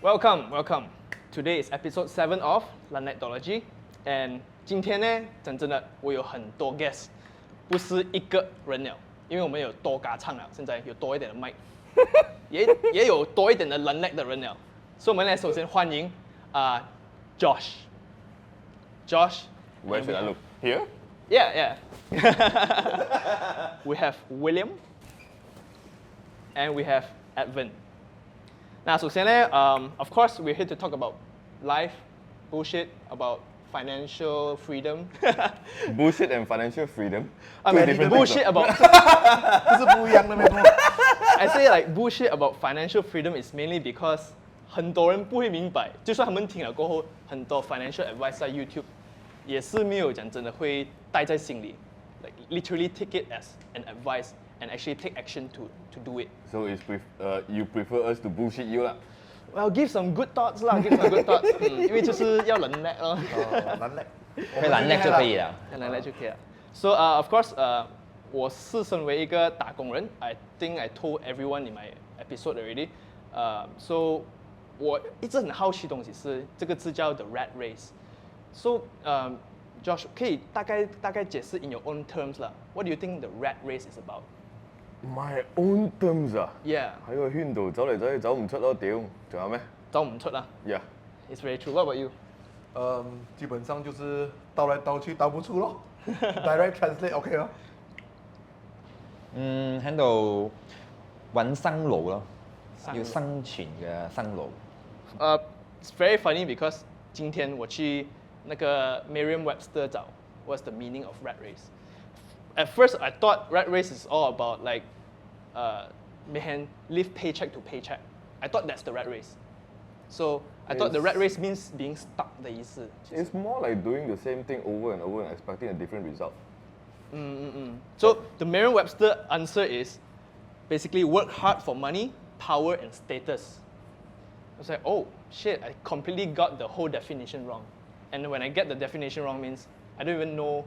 Welcome. Today is episode 7 of Lanlekdeology, and 今天呢，真的我有很多 guest， 不是一个人了，因为我们有多嘎唱了，现在有多一点的麦，也有多一点的Lanlek的人了，所以我们来首先欢迎Josh. Where should I look? Here? Yeah. We have William, and we have Advan. 那首先呢，of course we're here to talk about life, bullshit, about financial freedom. Bullshit and financial freedom. I mean bullshit about. 不是不一样的咩？ I say like bullshit about financial freedom is mainly because 很多人不会明白，就算他们听了过后，很多 financial advice 在 YouTube 也是没有讲真的会带在心里，like literally take it as an advice and actually take action to do it. So you prefer us to bullshit you lah? Well, give some good thoughts 啦，give some good thoughts，因为就是要Lanlek咯，可以Lanlek就可以了Lanlek就可以了。So of course 我是身为一个打工人 ，I think I told everyone in my episode already. So 我一直很好奇的东西是这个字叫 the rat race. So Josh 可以大概解释 in your own terms 啦。What do you think the rat race is about? My own terms 啊 Yeah. 喺個圈度走嚟走去走唔出咯，屌！仲有咩？走唔出啦。 Yeah. It's very true. What about you? 基本上就是倒来倒去倒不出咯。Direct translate OK 咯。喺度揾生路咯，要生存嘅生路。It's very funny because 今天我去那个 Merriam-Webster 找 what's the meaning of rat race. At first I thought rat race is all about like 每天 live paycheck to paycheck. I thought that's the rat race. So I thought the rat race means being stuck 的意思。 It's more like doing the same thing over and over and expecting a different result. So the Merriam-Webster answer is basically work hard for money, power and status. I was like, oh shit, I completely got the whole definition wrong. And when I get the definition wrong means I don't even know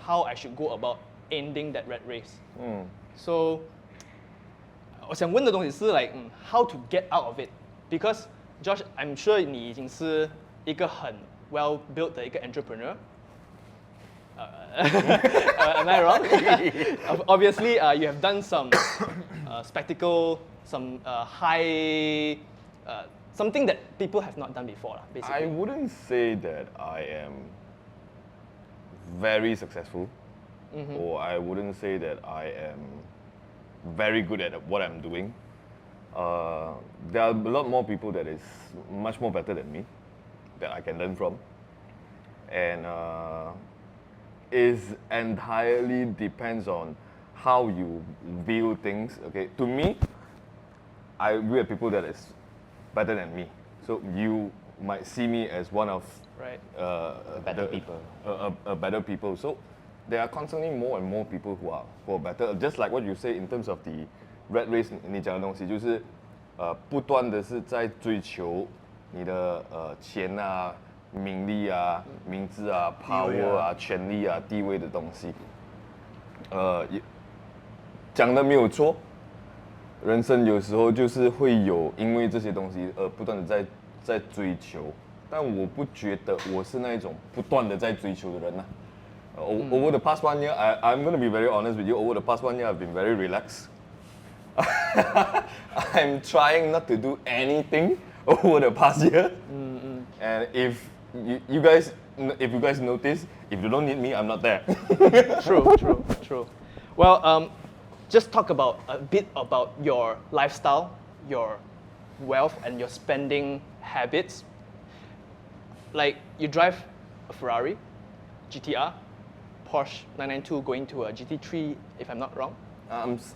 how I should go about ending that rat race. So 我想问的东西是 like how to get out of it, because Josh, I'm sure 你已经是一个很 well built 的一个 entrepreneur. Am I wrong? Obviously, you have done some spectacle, some high, something that people have not done before, basically. I wouldn't say that I am very successful, or I wouldn't say that I am very good at what I'm doing. There are a lot more people that is much more better than me that I can learn from, and is entirely depends on how you view things. Okay, to me, I view at people that is better than me. So you might see me as one of better people. Better people. So there are constantly more and more people who are better. Just like what you say in terms of the rat race， 你讲的东西就是不断的是在追求你的钱啊、名利啊、名字啊、power 啊、权力啊、地位的东西。讲的没有错，人生有时候就是会有因为这些东西不断的在追求，但我不觉得我是那一种不断的在追求的人呐。Over the past 1 year, I'm going to be very honest with you. Over the past 1 year, I've been very relaxed. I'm trying not to do anything over the past year. And if you guys notice, if you don't need me, I'm not there. True. Well, just talk about a bit about your lifestyle, your wealth, and your spending habits. Like you drive a Ferrari, GTR, Porsche 992 going to a GT3, if I'm not wrong.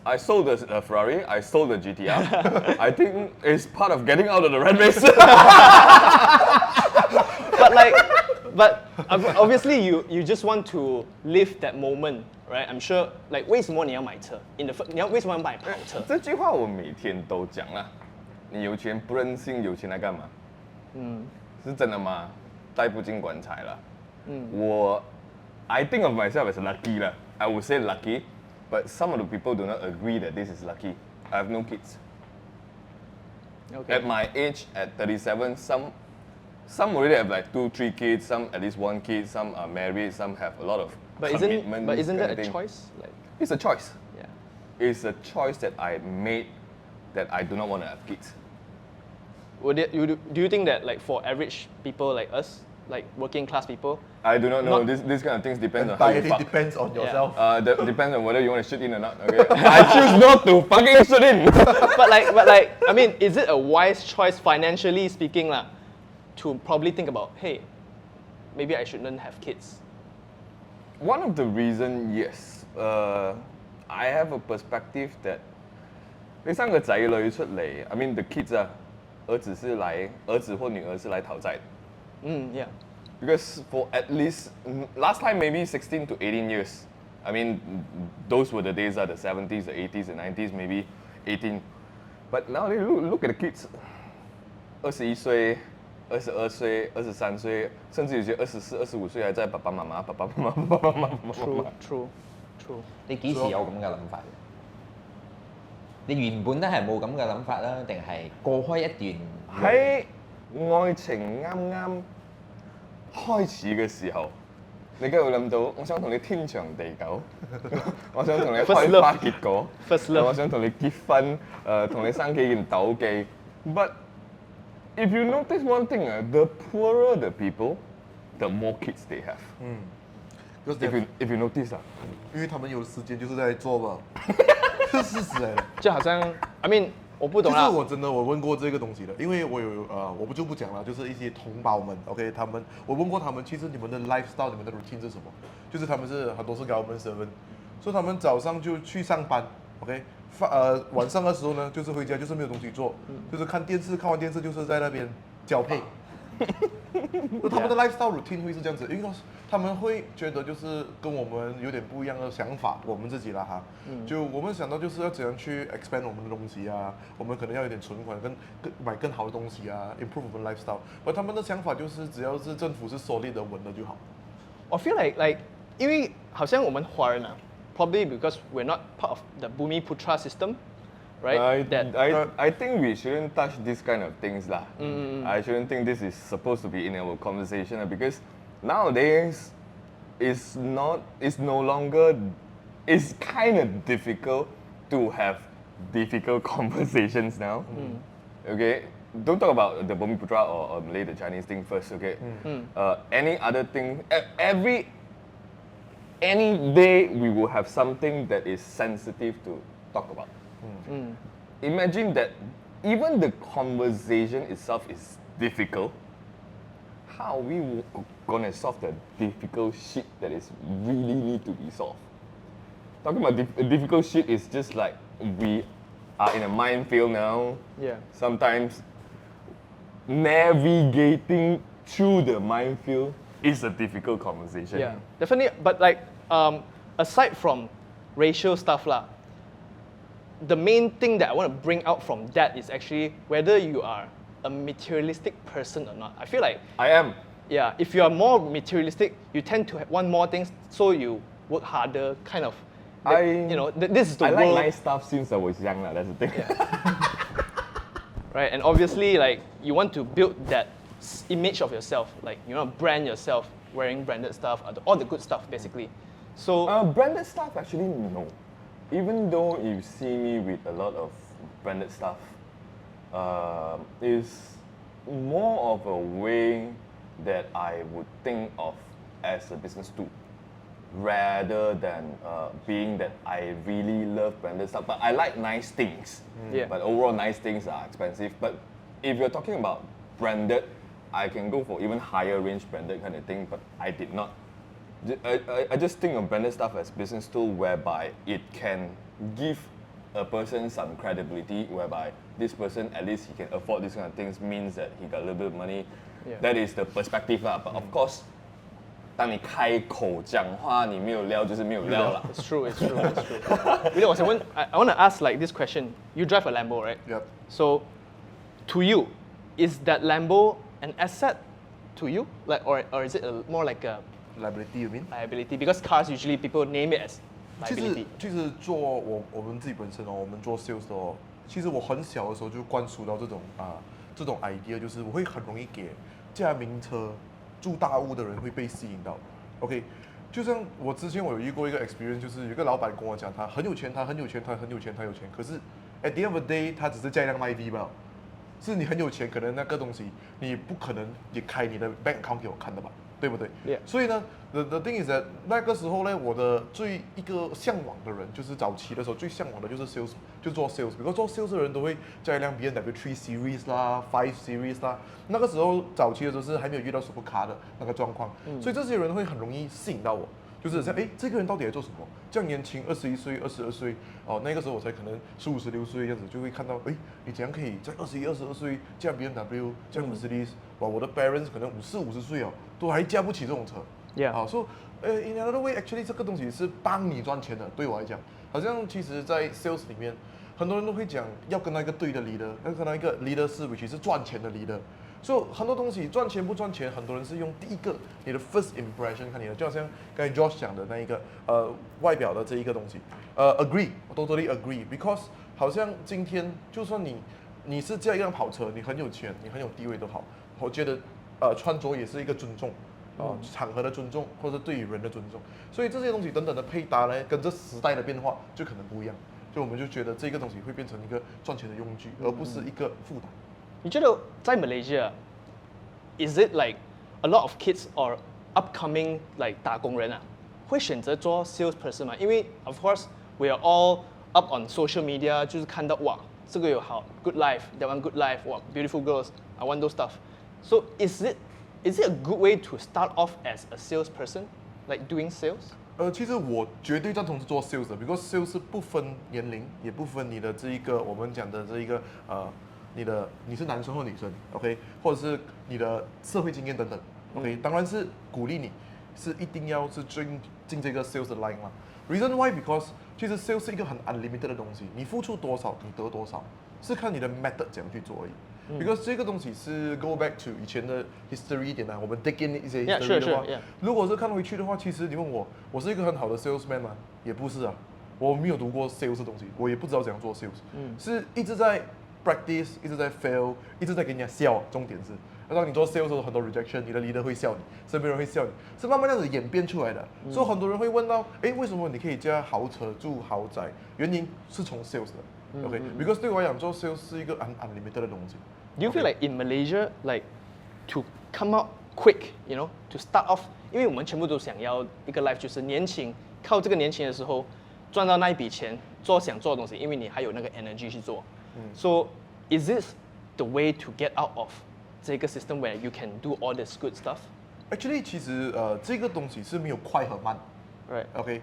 I sold the Ferrari. I sold the GTR. I think it's part of getting out of the rat race. But obviously you just want to live that moment, right? I'm sure. Like 为什么你要买车？你要为什么要买跑车？这句话我每天都讲啦。你有钱不任性，有钱来干嘛？是真的吗？带不进棺材了。I think of myself as lucky lah. I would say lucky, but some of the people do not agree that this is lucky. I have no kids. Okay. At my age, at 37, some already have like 2, 3 kids, some at least 1 kid, some are married, some have a lot of commitments. But isn't kind that of a thing. choice? Like, It's a choice. yeah. It's a choice that I made that I do not want to have kids. Do you think that like for average people like us, like working class people, I do not know. Not- This kind of things depends on how you Entirely fuck. depends on yourself. That depends on whether you want to shoot in or not. Okay. I choose not to fucking shoot in. but like I mean, is it a wise choice financially speaking lah, to probably think about, hey, maybe I shouldn't have kids? One of the reasons, yes, I have a perspective that 你3個仔女出嚟 I mean the kids 啊，兒子或女兒是來討債的。Yeah. Because for at least last time maybe 16 to 18 years. I mean those were the days the 70s, the 80s, the 90s, maybe 18. But now they look at the kids. 21歲、22歲、23歲，甚至有些24、25歲還在爸爸媽媽。 True. 你幾時有咁嘅諗法？你原本都係冇咁嘅諗法啦，定係過開一段路？喺愛情啱啱開始嘅時候，你梗係會諗到，我想同你天長地久，我想同你開花結果， First love. 我想同你結婚，同你生幾件鬥記。But if you notice one thing, the poorer the people, the more kids they have. Because If you notice 因为他们有时间就是在做嘛，这是事实来的。就好像 I mean 我不懂啦。其实我问过这个东西的，因为我有我就不讲了，就是一些同胞们 ，OK， 我问过他们，其实你们的 lifestyle、你们的 routine 是什么？就是他们很多是government servant，所以他们早上就去上班 ，OK， 晚上的时候呢，就是回家就是没有东西做，就是看电视，看完电视就是在那边交配。他们的 lifestyle routine 会是这样子，因为他们会觉得就是跟我们有点不一样的想法，我们自己啦哈，就我们想到就是要怎样去 expand 我们的东西啊，我们可能要有点存款，买更好的东西啊 ，improve 我们 lifestyle。而他们的想法就是只要是政府是 solid 的稳的就好。I feel like 因为好像我们华人啊 ，probably because we're not part of the Bumiputra system, right? I think we shouldn't touch this kind of things lah. I shouldn't think this is supposed to be in our conversation because nowadays it's no longer it's kind of difficult to have difficult conversations now. Okay, don't talk about the Bumiputra or Malay, the Chinese thing first. Okay, any other thing, any day we will have something that is sensitive to talk about. Imagine that even the conversation itself is difficult. How are we gonna solve the difficult shit that is really need to be solved? Talking about difficult shit is just like we are in a minefield now. Yeah. Sometimes navigating through the minefield is a difficult conversation. Yeah, definitely. But like, aside from racial stuff lah, the main thing that I want to bring out from that is actually whether you are a materialistic person or not. I feel like, I am. yeah, if you are more materialistic, you tend to want more things, so you work harder, kind of. This is the I world, like nice stuff since I was young. That's the thing. right? And obviously, like, you want to build that image of yourself, like, you know, brand yourself, wearing branded stuff, all the good stuff, basically. So, Branded stuff, actually, no. Even though you see me with a lot of branded stuff, is more of a way that I would think of as a business tool, rather than being that I really love branded stuff. But I like nice things. Yeah. But overall, nice things are expensive. But if you're talking about branded, I can go for even higher range branded kind of thing. But I did not. I just think of branded stuff as business tool whereby it can give a person some credibility, whereby this person at least he can afford these kind of things, means that he got a little bit of money. Yeah. That is the perspective lah. But of course, 当你开口讲话，你没有料就是没有料啦。 it's true. Really, I want to ask like this question. You drive a Lambo, right? Yep. So, to you, is that Lambo an asset to you, like, or is it more like a Liability you mean？ liability? Because cars usually people name it as liability. 其实做我们自己本身哦，我们做 sales 的哦，其实我很小的时候就灌输到这种 idea， 就是我会很容易给驾名车、住大屋的人会被吸引到。OK， 就像我之前我有遇过一个 experience， 就是有一个老板跟我讲，他很有钱，可是 at the end of the day， 他只是驾一辆 MyV 吧。是你很有钱，可能那个东西你不可能也开你的 bank account 给我看的吧，对不对？ Yeah. 所以呢 the thing is that 那个时候呢，我的一个向往的人，就是早期的时候最向往的就是 sales， 就做 sales。比如做 sales 的人都会加一辆 BMW 3 Series 啦、5 Series 啦。那个时候早期的时候是还没有遇到 supercar 的那个状况，所以这些人会很容易吸引到我。就是像这个人到底在做什么？这样年轻，21岁、22岁，哦，那个时候我才可能15、16岁这样子，就会看到，你怎样可以在21、22岁驾 BMW、驾 Mercedes，哇，我的 parents 可能50岁哦，都还驾不起这种车。Yeah. 好，所以in another way，actually 这个东西是帮你赚钱的，对我来讲，好像其实在 sales 里面，很多人都会讲要跟那个对的 leader， 要跟那个 leader 是 which 是赚钱的 leader。所以很多东西赚钱不赚钱，很多人是用第一个你的 first impression 看你的，就好像刚才 Josh 讲的那一个外表的这一个东西，agree， totally agree，because 好像今天就算你是驾一辆跑车，你很有钱，你很有地位都好，我觉得穿着也是一个尊重场合的尊重，或者对于人的尊重，所以这些东西等等的配搭呢，跟这时代的变化就可能不一样，就我们就觉得这个东西会变成一个赚钱的用具，而不是一个负担。你觉得在 Malaysia is it like a lot of kids or upcoming like 打工人啊，会选择做 sales person 吗？因为 of course we are all up on social media， 就是看到哇，这个有好 good life，that one good life， 哇 beautiful girls，I want those stuff。So is it a good way to start off as a salesperson, like doing sales？其实我绝对赞同是做 sales 的 ，because sales 是不分年龄，也不分你的这一个我们讲的这一个你是男生或女生 ，OK， 或者是你的社会经验等等 ，OK， 当然是鼓励你，是一定要是进这个 sales 的 line 嘛。Reason why because 其实 sales 是一个很 unlimited 的东西，你付出多少你得多少，是看你的 method 怎样去做而已。Because 这个东西是 go back to 以前的 history 一点啊，我们 dig in 一些 history 的话，如果是看回去的话，其实你问我是一个很好的 salesman 吗？也不是啊，我没有读过 sales 的东西，我也不知道怎样做 sales，是一直在 practice， 一直在 fail， 一直在给人家笑。重点是，当你做 sales 的时候，很多 rejection， 你的 leader 会笑你，身边人会笑你，是慢慢这样子演变出来的。所以很多人会问到，为什么你可以驾豪车住豪宅？原因是从 sales 的。OK，because 对我来讲，做 sales 是一个 unlimited 的东西。Do you feel like in Malaysia, like to come out quick, you know, to start off， 因为我们全部都想要一个 life， 就是年轻，靠这个年轻的时候赚到那一笔钱，做想做的东西，因为你还有那个 energy 去做。So is this the way to get out of 这个 system where you can do all this good stuff? Actually， 其实这个东西是没有快和慢。Right. OK，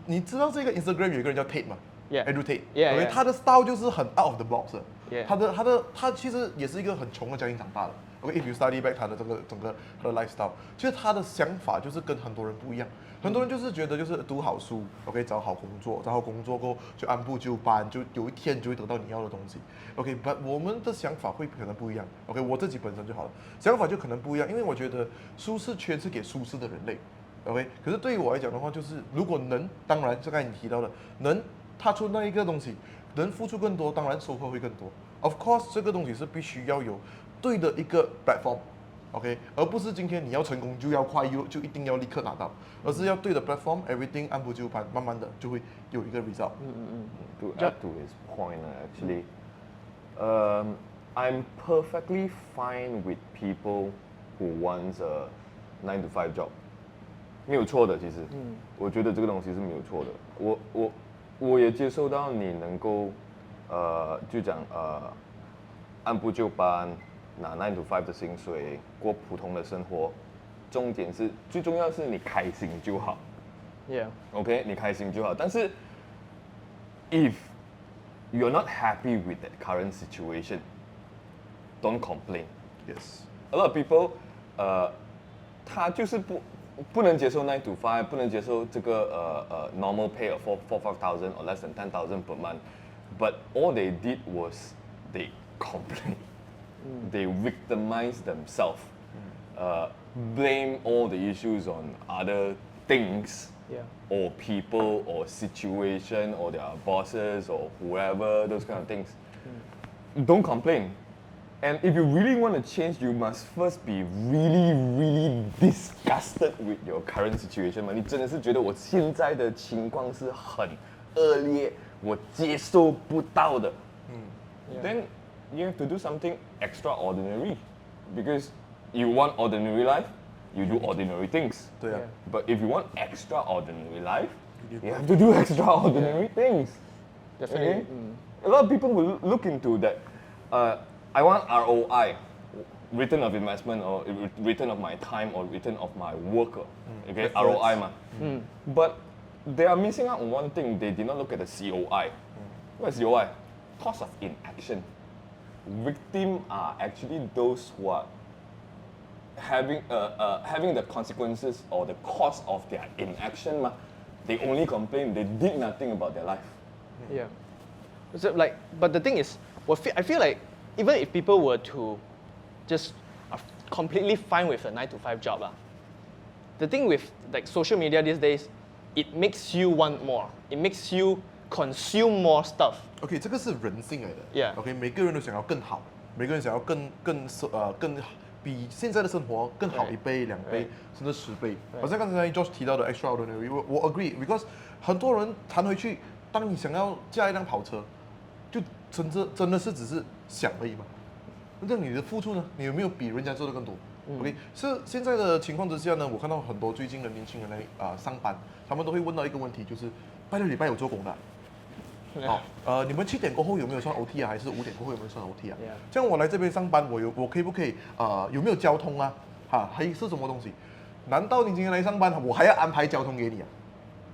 你知道这个 Instagram 有一个人叫 Tate 吗 Yeah. Andrew Tate。Yeah. OK， 他的 style 就是很 out of the box 的。Yeah. 他其实也是一个很穷的家庭长大的。OK，if you study back 他的整个他的 lifestyle， 其实他的想法就是跟很多人不一样。很多人就是觉得就是读好书 ，OK， 找好工作过后就按部就班，就有一天就会得到你要的东西。OK，but 我们的想法会可能不一样。OK， 我自己本身就好了，想法就可能不一样，因为我觉得舒适圈是给舒适的人类。OK， 可是对于我来讲的话，就是如果能，当然就刚才你提到的，能踏出那一个东西，能付出更多，当然收获会更多。Of course， 这个东西是必须要有对的一个 platform。OK， 而不是今天你要成功就要快就一定要立刻拿到，而是要对的 platform，everything 按部就班，慢慢的就会有一个 result。To add to his point, actually, I'm perfectly fine with people who wants a 9 to 5 job， 没有错的。其实，我觉得这个东西是没有错的。我也接受到你能够，就讲按部就班。拿9 to 5的薪水，过普通的生活，重点是最重要是你开心就好。Yeah。OK， 你开心就好。但是 ，if you're not happy with that current situation, don't complain. Yes. A lot of people, 他就是不能接受9 to 5，不能接受这个normal pay of 4,000 or less than 10,000 per month. But all they did was they complained. They victimize themselves, blame all the issues on other things, or people, or situation, or their bosses, or whoever, those kind of things. Don't complain. And if you really want to change, you must first be really, really disgusted with your current situation 嘛。你真的是觉得我现在的情况是很恶劣，我接受不到的。Then you have to do something extraordinary, because you want ordinary life, you do ordinary things. 对啊 But if you want extraordinary life, you have to do extraordinary things. Definitely. A lot of people will look into that. I want ROI, return of investment, or return of my time, or return of my work. Okay, ROI 嘛。But they are missing out on one thing. They did not look at the COI. What is COI? Cost of inaction. Victims are actually those who are having the consequences or the cost of their inaction. Ma. They only complain. They did nothing about their life. Yeah. So like, but the thing is, I feel like even if people were to just are completely fine with a 9 to 5 job, the thing with like social media these days, it makes you want more. It makes you consume more stuff. OK， 这个是人性来的。Yeah. OK， 每个人都想要更好，每个人想要更比现在的生活更好1倍、2倍，甚至10倍。好像刚才 Josh 提到的 extraordinary， 我 agree，because 很多人谈回去，当你想要驾一辆跑车，就真的是只是想而已嘛。那你的付出呢？你有没有比人家做的更多？OK， 是现在的情况之下呢，我看到很多最近的年轻人来上班，他们都会问到一个问题，就是拜六礼拜有做工的好，你们7点过后有没有算 OT 啊？还是5点过后有没有算 OT 啊？这样我来这边上班，我可以不可以有没有交通啊？还是什么东西？难道你今天来上班，我还要安排交通给你啊？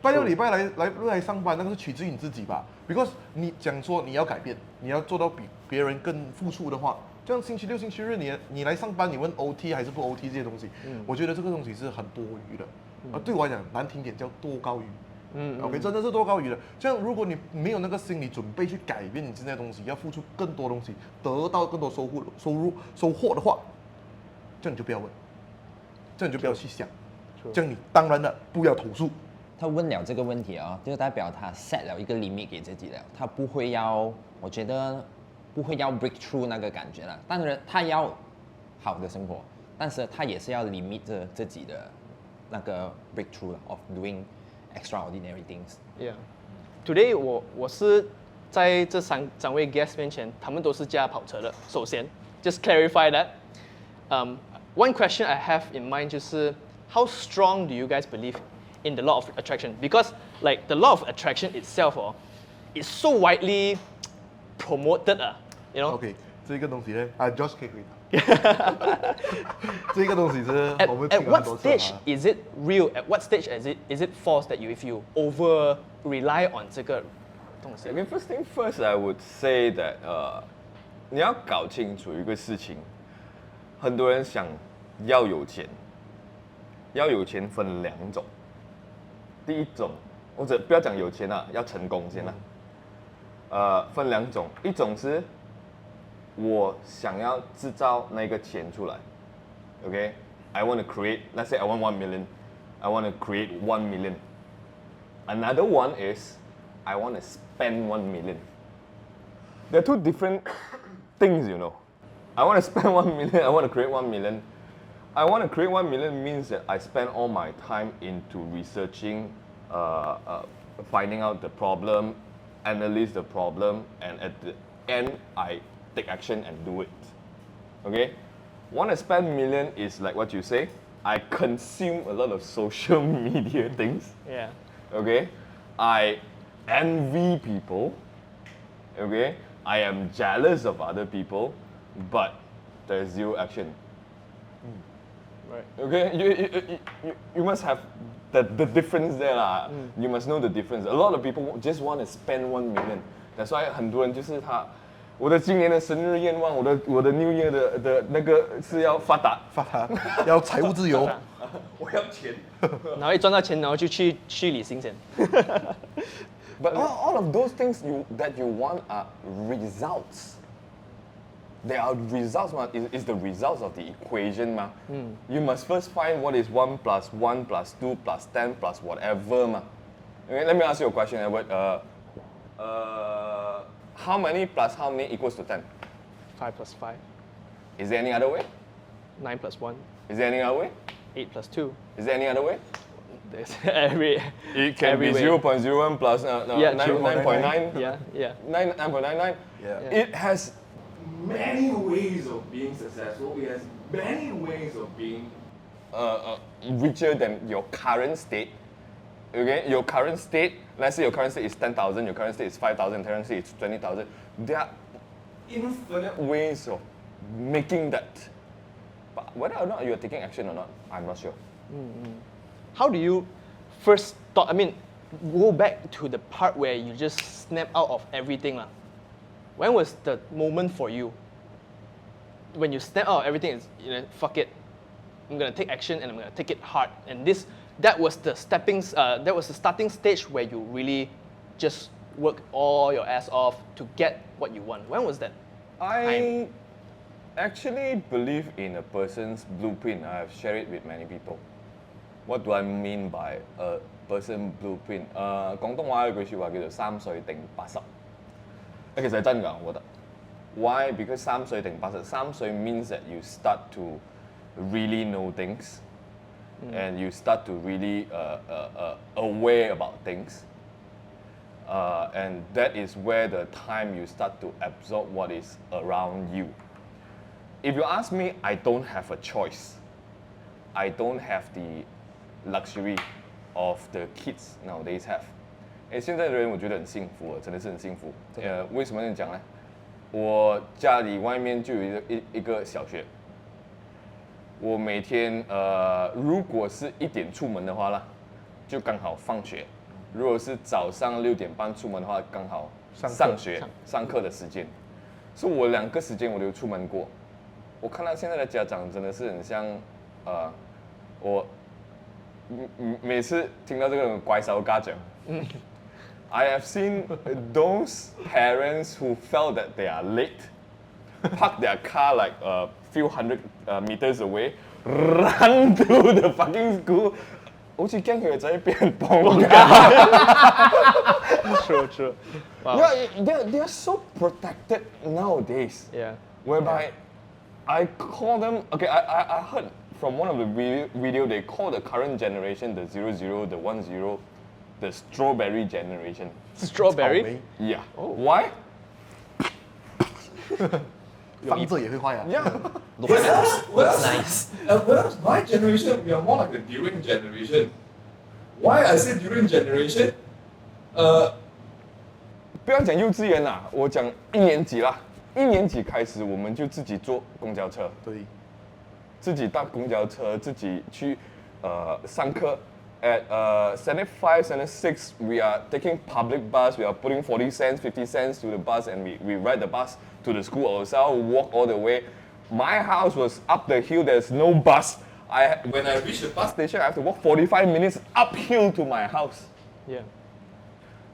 拜六礼拜来上班，那个是取之于你自己吧 ？Because 你讲说你要改变，你要做到比别人更付出的话，这样星期六、星期日你来上班，你问 OT 还是不 OT 这些东西，我觉得这个东西是很多余的。对我来讲，难听点叫多高余。OK， 真的是多高余的。这样，如果你没有那个心理准备去改变你现在的东西，要付出更多东西，得到更多收获的话，这样你就不要问，这样你就不要去想，这样你当然了不要投诉。他问了这个问题啊，就代表他 set 了一个 limit 给自己了，他不会要，我觉得不会要 break through 那个感觉了。当然，他要好的生活，但是他也是要 limit 着自己的那个 breakthrough of doing extraordinary things. Yeah. Today 我是在这三位 guest 面前，他们都是驾跑车的。首先 ，just clarify that. One question I have in mind 就是 how strong do you guys believe in the law of attraction? Because like the law of attraction itself, is so widely promoted, you know. OK， 这个东西呢，Josh 可以回答。这个东西是我们 At what stage is it real? At what stage is it false that if you over rely on 这个东西 Okay, first thing first, I would say that 你要搞清楚一个事情，很多人想要有钱分2种，第一种或者不要讲有钱要成功先分2种，一种是我想要制造那个钱出来 ，OK， I want to create, let's say I want 1 million, I want to create 1 million. Another one is I want to spend 1 million. They're two different things, you know. I want to spend 1 million, I want to create 1 million. I want to create 1 million means that I spend all my time into researching, finding out the problem, analyze the problem, and at the end I take action and do it. Okay? Want to spend million is like what you say. I consume a lot of social media things. Yeah. Okay? I envy people. Okay? I am jealous of other people, but there's zero action. Right. Okay? You must have the difference there. You must know the difference. A lot of people just want to spend 1 million. That's why 很多人就是我的今年的生日愿望，我的 New Year 的那个是要发达，要财务自由。我要钱。然后一赚到钱，然后就去旅行先。But all of those things that you want are results. They are results, is the results of the equation, You must first find what is 1 plus 1 plus 2 plus 10 plus whatever, Okay, let me ask you a question, Edward. How many plus how many equals to 10? 5 plus 5. Is there any other way? 9 plus 1. Is there any other way? 8 plus 2. Is there any other way? There's every. It can every be way. 0.01 plus Yeah, 9.9. Yeah, yeah. 9.99. Yeah. It has many ways of being successful. It has many ways of being richer than your current state. Okay, your current state, let's say your current state is 10,000, your current state is 5,000, current state is 20,000. There are infinite ways of making that. But whether or not you're taking action or not, I'm not sure. How do you first thought? I mean, go back to the part where you just snap out of everything, lah. When was the moment for you? When you snap out of everything, it's, fuck it. I'm gonna take action and I'm gonna take it hard. And that was the starting stage where you really just work all your ass off to get what you want. When was that? I actually believe in a person's blueprint. I have shared it with many people. What do I mean by a person blueprint? 廣東話有句説話叫做3歲定80。其實係真㗎，我覺得。Why? Because 3歲定80。3歲 means that you start to really know things, and you start to really aware about things. And that is where the time you start to absorb what is around you. If you ask me, I don't have a choice. I don't have the luxury of the kids nowadays have. 现在的人我觉得很幸福真的是很幸福。为什么这样讲呢？我家里外面就有一个小学。我每天如果是1点出门的话啦，就刚好放学。如果是早上6点半出门的话，刚好上课的时间。所以我2个时间我都出门过。我看到现在的家长真的是很像我每次听到这个乖小家长，I have seen those parents who felt that they are late, park their car like a few hundred meters away, run to the fucking school. 好似驚佢個仔俾人綁架。True. Wow. Yeah, they are so protected nowadays. Yeah. Whereby I call them, okay, I heard from one of the video they call the current generation the 00, the 10, the strawberry generation. Strawberry? Yeah. Oh. Why? 放这也会坏啊。Yeah. Well, Nice. Well, my generation, we are more like the durian generation. Why I say durian generation? 不要讲幼稚园啦，我讲1年级啦。1年级开始，我们就自己坐公交车，对，自己搭公交车，自己去上课。At Standard 5, Standard 6, we are taking public bus. We are putting 40 cents, 50 cents to the bus, and we ride the bus to the school ourselves. Walk all the way. My house was up the hill. There's no bus. When I reach the bus station, I have to walk 45 minutes uphill to my house. Yeah.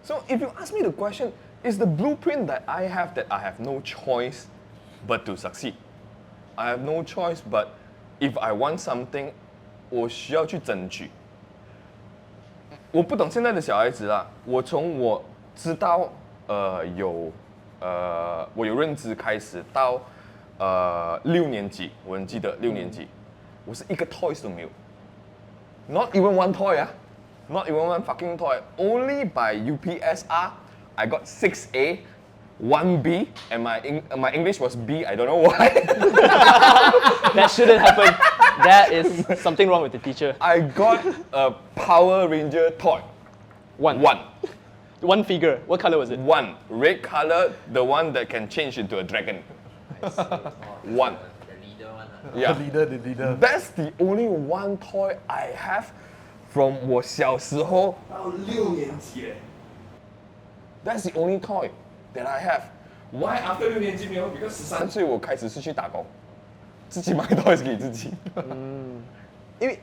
So if you ask me the question, is the blueprint that I have no choice but to succeed. I have no choice but if I want something, 我需要去争取。我不懂现在的小孩子啦，我从我知道我有认知开始到6年级，我很记得6年级，我是一个 toys 都没有 ，not even one toy 啊。Not even one fucking toy. Only by UPSR, I got 6A, 1B, and my English was B. I don't know why. That shouldn't happen. That is something wrong with the teacher. I got a Power Ranger toy. One figure. What color was it? One. Red color, the one that can change into a dragon. One. The leader one. Yeah. The leader. That's the only one toy I have from 我小时候到6年级。That's the only toy that I have. Why after 6年级没有 ？Because 13岁我开始是去打工，自己买 toys 给自己。因为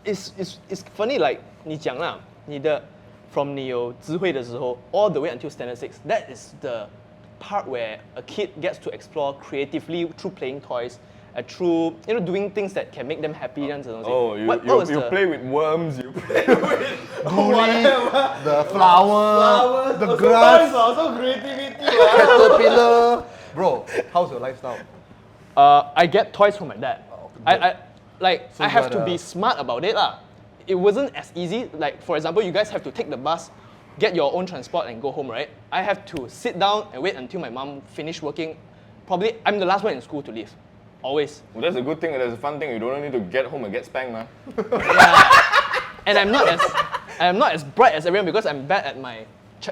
it's funny like 你讲啦，你的 from 你有智慧的时候 all the way until standard 6 that is the part where a kid gets to explore creatively through playing toys through doing things that can make them happy 这样子的东西。 Oh, you play with worms, you play with bully, the flower, the grass. So creativity. Caterpillar. Bro, how's your lifestyle? I get toys from my dad. I So I have you to got be a- smart about it lah. It wasn't as easy. Like for example, you guys have to take the bus, get your own transport and go home, right? I have to sit down and wait until my mom finish working. Probably I'm the last one in school to leave. Always. Well, that's a good thing. That's a fun thing. You don't need to get home and get spanked, man. And I'm not as bright as everyone because I'm bad at my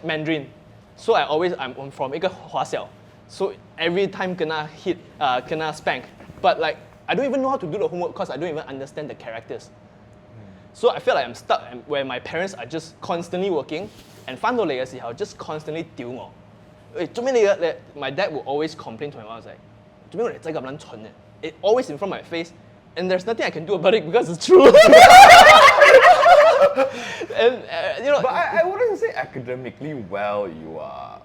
Mandarin. So I'm from 一个华小. So every time kena spank. But like I don't even know how to do the homework because I don't even understand the characters. So I feel like I'm stuck where my parents are just constantly working and 翻到嚟嘅時候 just constantly 屌我。做咩你嘅 My dad would always complain to my mom like 做咩我哋仔咁撚蠢嘅 It always in front of my face and there's nothing I can do about it because it's true. And you know But I wouldn't say academically well you are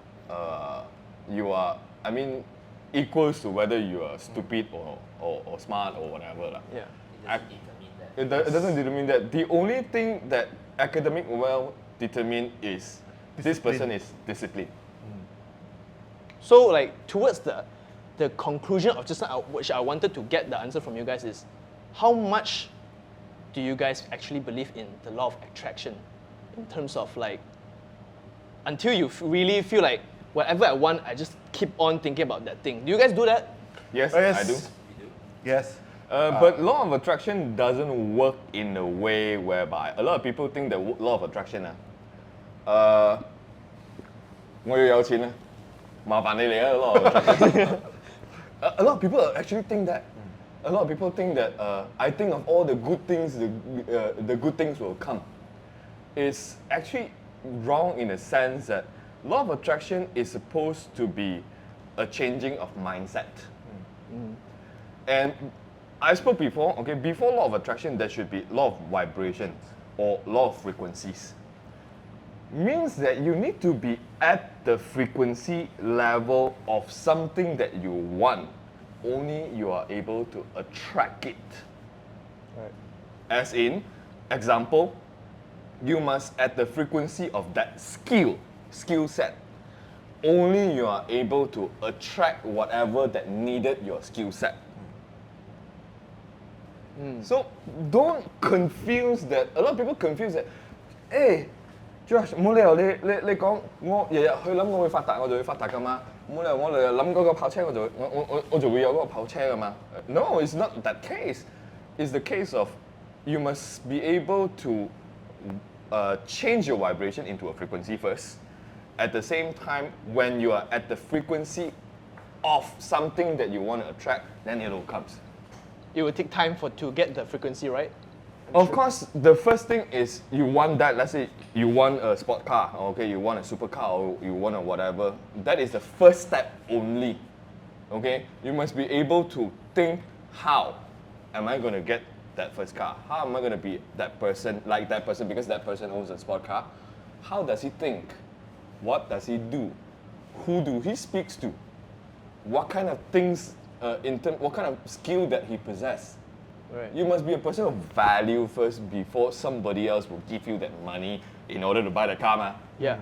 I mean equals to whether you are stupid or smart or whatever lah. yeah. It doesn't determine that. The only thing that academic well determine is this person is disciplined. So like towards the conclusion of just now, which I wanted to get the answer from you guys is, how much do you guys actually believe in the law of attraction, in terms of like, until you really feel like whatever I want, I just keep on thinking about that thing. Do you guys do that? Yes, Yes. I do. Yes. But law of attraction doesn't work in a way whereby a lot of people think that law of attraction 我要有錢啊，麻煩你嚟啊 law of attraction. A lot of people actually think that. A lot of people think that I think of all the good things, the good things will come. It's actually wrong in a sense that law of attraction is supposed to be a changing of mindset. And I spoke before, okay, before law of attraction, there should be law of vibration or law of frequencies. Means that you need to be at the frequency level of something that you want. Only you are able to attract it. Right. As in, example, you must at the frequency of that skill set. Only you are able to attract whatever that needed your skill set. So don't confuse that. A lot of people confuse that. Hey, Josh, 冇理由你講我日日去諗我會發達，我就會發達㗎嘛。冇理由我日日諗嗰個跑車，我就會有嗰個跑車㗎嘛。No, it's not that case. It's the case of you must be able to change your vibration into a frequency first. At the same time, when you are at the frequency of something that you want to attract, then it will come. It will take time to get the frequency right. Of course, the first thing is you want that. Let's say you want a sport car, okay, you want a supercar, or you want a whatever. That is the first step only. Okay, you must be able to think, how am I going to get that first car? How am I going to be that person, like that person, because that person owns a sport car? How does he think? What does he do? Who do he speaks to? What kind of things, what kind of skill that he possesses? Right. You must be a person of value first before somebody else will give you that money in order to buy the car, ma. Yeah.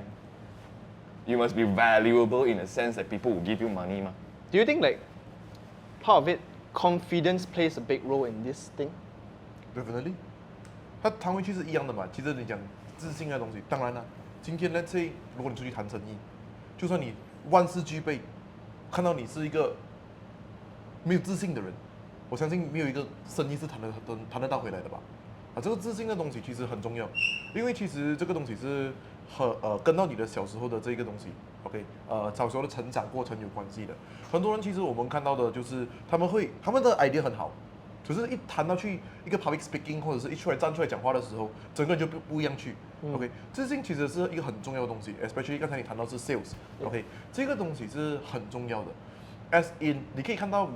You must be valuable in a sense that people will give you money, ma. Do you think like part of it, confidence plays a big role in this thing? Definitely，它谈回去是一样的嘛。其实你讲自信的东西，当然了，今天 let's say 如果你出去谈生意，就算你万事俱备，看到你是一个没有自信的人，我相信没有一个生意是谈得到回来的吧。这个自信的东西其实很重要，因为其实这个东西是跟到你的小时候的这个东西 ，OK， 小时候的成长过程有关系的。很多人其实我们看到的就是他们的 idea 很好。可是，一谈到去一个 public speaking 或者是站出来讲话的时候，整个人就不一样去。OK， 自信其实是一个很重要的东西 ，especially 刚才你谈到是 sales，OK， 这个东西是很重要的。As in， 你可以看到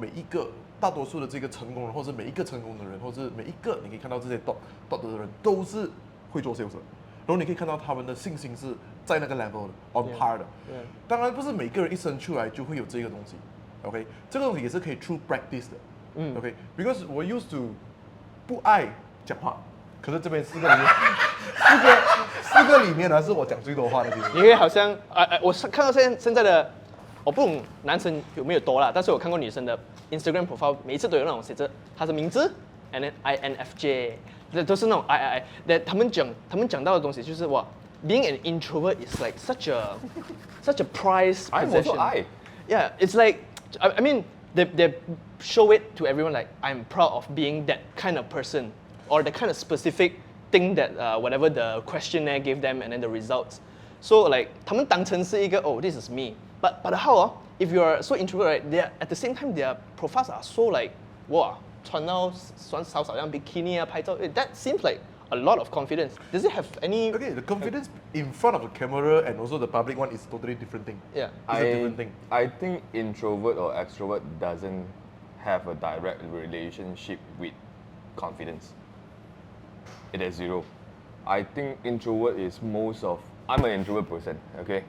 大多数的这个成功人，或者是每一个成功的人，或者是每一个你可以看到这些 top 的人，都是会做 sales 的。然后你可以看到他们的信心是在那个 level 的 on par 的。当然，不是每个人一生出来就会有这个东西。OK， 这个东西也是可以 through practice 的。OK，because 我 used to 不爱讲话，可是这边四个里面呢是我讲最多话的。因为好像我看到现在的我不懂男生有没有多啦，但是我看过女生的 Instagram profile， 每一次都有那种写着她的名字 ，and then INFJ， 都是那种 I， 他们讲到的东西就是哇 ，being an introvert is like such a prized I'm possession. also I. Yeah, it's like I mean they show it to everyone like I'm proud of being that kind of person or the kind of specific thing that whatever the questionnaire gave them and then the results. So like 他们当成是一个 oh this is me. But how if you're so introvert, right? They at the same time their profiles are so like wow 穿到少少像 bikini 啊拍照 that seems like a lot of confidence. Does it have any? Okay, the confidence in front of the camera and also the public one is totally different thing. Yeah. It's a different thing. I think introvert or extrovert doesn't have a direct relationship with confidence. It is zero. I think introvert is I'm an introvert person, okay?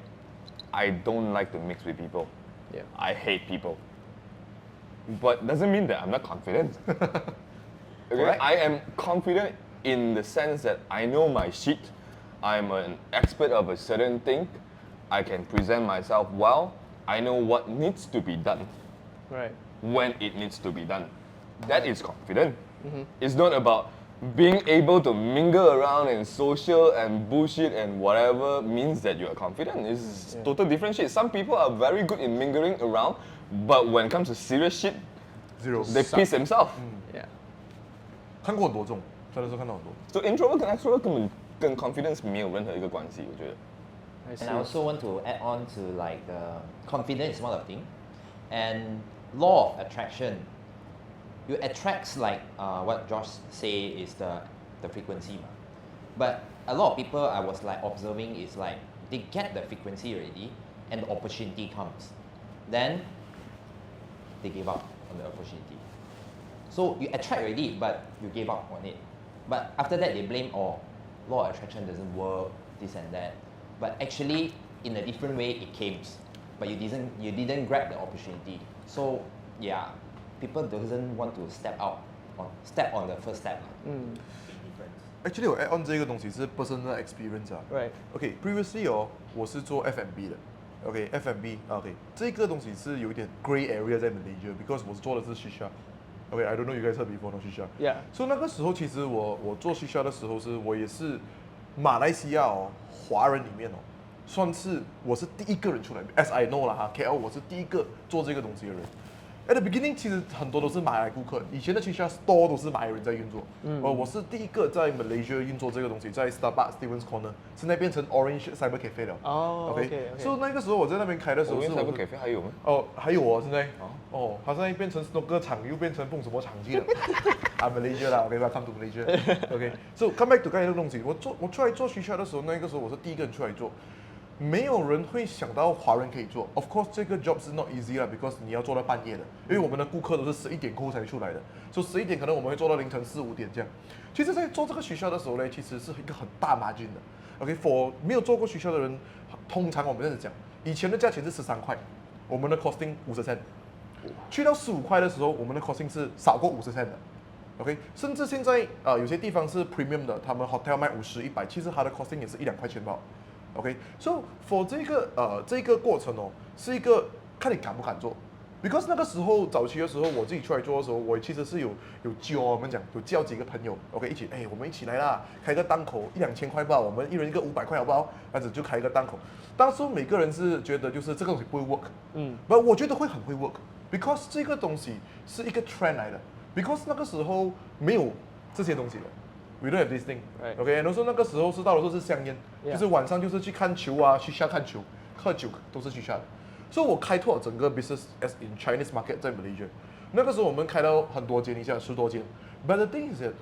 I don't like to mix with people. Yeah. I hate people. But doesn't mean that I'm not confident. Okay? Correct. I am confident in the sense that I know my shit. I'm an expert of a certain thing. I can present myself well. I know what needs to be done Right. when it needs to be done. That is confident. It's not about being able to mingle around and social and bullshit and whatever means that you are confident. It's total different shit. Some people are very good in mingling around, but when it comes to serious shit, Zero. they piss themselves. Yeah. 看过很多这种，真的是看到很多。 So introvert 跟 extrovert 跟 confidence 没有任何一个关系，我觉得。 I see. And I also want to add on to like confidence is one of the thing, and law of attraction. You attracts like what Josh say is the frequency, but a lot of people I was like observing is like they get the frequency already, and the opportunity comes, then they give up on the opportunity. So you attract already, but you gave up on it. But after that, they blame, oh, law of attraction doesn't work, this and that. But actually, in a different way, it came. But you didn't grab the opportunity. So yeah, people doesn't want to step on the first step. Actually， 我 add on 这个东西是 personal experience 啊。 Right. OK，previously 我是做 F&B 的。OK，F&B，OK，这个东西是有一点 gray area 在 Malaysia，because 我做的是 shisha。OK，I don't know you guys heard before no shisha。 Yeah. 所以那个时候其实我做 shisha 的时候我也是马来西亚华人里面算是我是第一个人出来 ，as I know 啦哈 ，KL 我是第一个做这个东西的人。At the beginning， 其实很多都是马来顾客，以前的 shisha store 都是马来人在运作。我是第一个在 Malaysia 运作这个东西，在 Starbucks、Stevens Corner， 现在变成 Orange Cyber Cafe 了。哦 OK， OK， 所以那个时候我在那边开的时候是 Cyber Cafe 还有吗？还有现在它现在变成 snooker 场，又变成蹦什么场去了。Malaysia 啦 ，OK，welcome to Malaysia。OK，so come back to 刚才那个东西，我出来做 shisha 的时候，那个时候我是第一个人出来做。没有人会想到华人可以做。Of course， 这个 job 是 not easy 啦 ，because 你要做到半夜的，因为我们的顾客都是11点过后才出来的，所以11点可能我们会做到凌晨4、5点这样。其实，在做这个学校的时候呢，其实是一个很大 margin 的。OK，for 没有做过学校的人，通常我们这样子讲，以前的价钱是13块，我们的 costing 50 cent， 去到15块的时候，我们的 costing 是少过50 cent 的。OK， 甚至现在有些地方是 premium 的，他们 hotel 卖50、100，其实它的 costing 也是1、2块钱吧。OK，so for 这个过程是一个看你敢不敢做 ，because 那个时候早期的时候，我自己出来做的时候，我其实是有教我们讲有叫几个朋友 ，OK 一起，我们一起来啦，开个档口1、2千块吧，我们一人一个500块好不好？这样子就开一个档口。当时每个人是觉得就是这个东西不会 work，我觉得会很会 work，because 这个东西是一个 trend 来的 ，because 那个时候没有这些东西的。We don't have this thing, OK。然后那个时候到的时候是香烟，就是晚上就是去看球啊，去下看球，喝酒都是去下的。所以我开拓整个 business as in Chinese market 在 Malaysia。那个时候我们开到很多间，一下10多间。But the thing is that，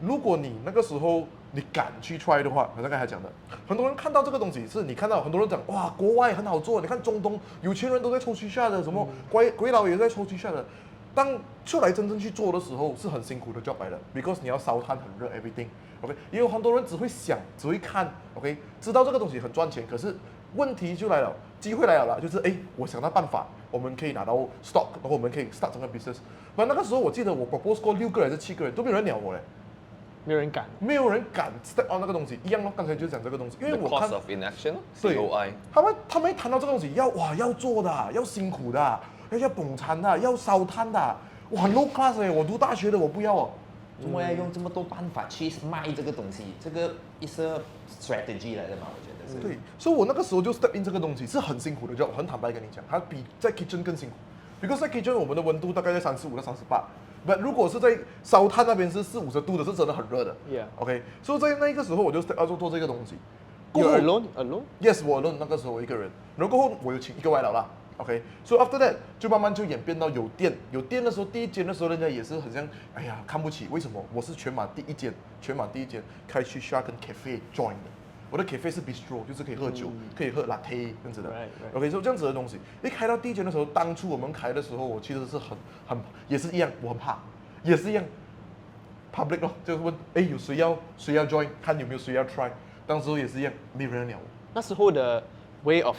如果你那个时候你敢去 try 的话，好像刚才讲的，很多人看到这个东西，是你看到很多人讲哇，国外很好做，你看中东有钱人都在抽虚下的，什么鬼佬也在抽虚下的。当出来真正去做的时候，是很辛苦的 job 来的 ，because 你要烧炭很热 everything，OK， 也有很多人只会想，只会看 ，OK， 知道这个东西很赚钱，可是问题就来了，机会来了啦，就是我想到办法，我们可以拿到 stock， 然后我们可以 start 整个 business。那个时候我记得我 propose 过6个人还是7个人，都没有人鸟我嘞没有人敢。没有人敢 step on 那个东西，一样咯。刚才就讲这个东西，因为 The 我看 cost of inaction，对 COI。他们一谈到这个东西，要做的啊，要辛苦的啊，要捧餐的啊，要烧炭的啊，哇很 low class 哎，我读大学的我不要哦。怎么要用这么多办法去卖这个东西？这个是 strategy 来的嘛？我觉得是。对，所以我那个时候就 step in 这个东西是很辛苦的 job， 很坦白跟你讲，它比在 kitchen 更辛苦。because 在 kitchen 我们的温度大概在35到38，but 如果是在烧炭那边是40-50度的，是真的很热的。Yeah. OK， 所以在那个时候我就 step out 做这个东西。You're alone? Yes， 我 alone， 那个时候我一个人，然后过后我有请一个外劳啦。OK， 所以 after that 就慢慢就演变到有店的时候，第一间的时候，人家也是很像，哎呀看不起，为什么？我是全马第一间开去 Shark 跟 Cafe join 的。我的 cafe 是 bistro， 就是可以喝酒，可以喝 latte 这样子的。Right. OK， 就这样子的东西。一开到第一间的时候，当初我们开的时候，我其实是很也是一样，我很怕，也是一样 public 咯，就是问，哎，有谁要 join， 看有没有谁要 try。当时也是一样，没有人鸟我。那时候的 way of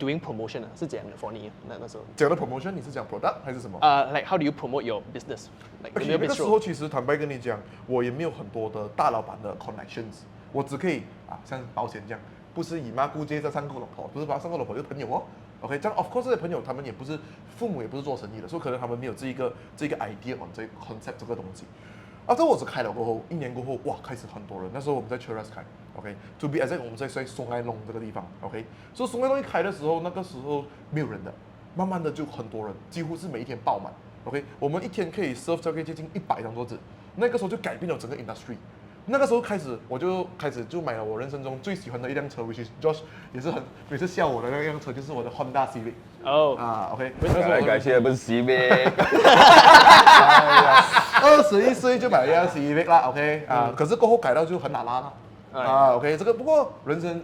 doing promotion 是怎样的 for 你？那时候讲的 promotion， 你是讲 product 还是什么？Like how do you promote your business？ Like 有没有 那个时 bistro？ 候其实坦白跟你讲，我也没有很多的大老板的 connections， 我只可以像保险这样，不是以妈姑接着三个老婆，不是把三个老婆就是朋友哦。OK， 这样 of course 这些朋友他们也不是父母也不是做生意的，所以可能他们没有这一个 idea on 这个 concept 这个东西。这我只开了过后，1年过后，哇，开始很多人。那时候我们在 Cheras 开 ，OK，to be exact， 我们在松爱弄这个地方 ，OK， 所以松爱弄一开的时候，那个时候没有人的，慢慢的就很多人，几乎是每一天爆满 ，OK， 我们一天可以 serve 大概接近100张桌子，那个时候就改变了整个 industry。那个时候开始，我就买了我人生中最喜欢的一辆车 ，which is Josh 也是每次笑我的那辆车，就是我的 Honda Civic。OK， 改来改去的不是 Civic。 21岁就买了一辆 Civic 啦 ，OK 可是过后改到就很拉拉啦，OK， 这个不过人生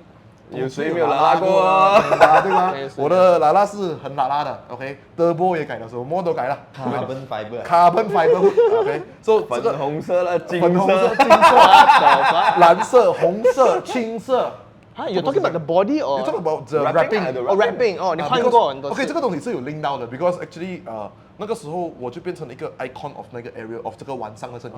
有谁没有拉拉过啊？对吗？我的拉拉是很拉拉的 ，OK，Turbo 也改了，什么 model 改了 Carbon fiber，OK， 所以粉红色了，金粉红色、色，金色、蓝色、红色、青色。You're talking about the body or You talk about the wrapping wrapping. wrapping？ 哦，你换过很多次。 OK， 这个东西是有 link 到的 ，because actually 那个时候我就变成了一个 icon of 那个 area of 这个晚上的生意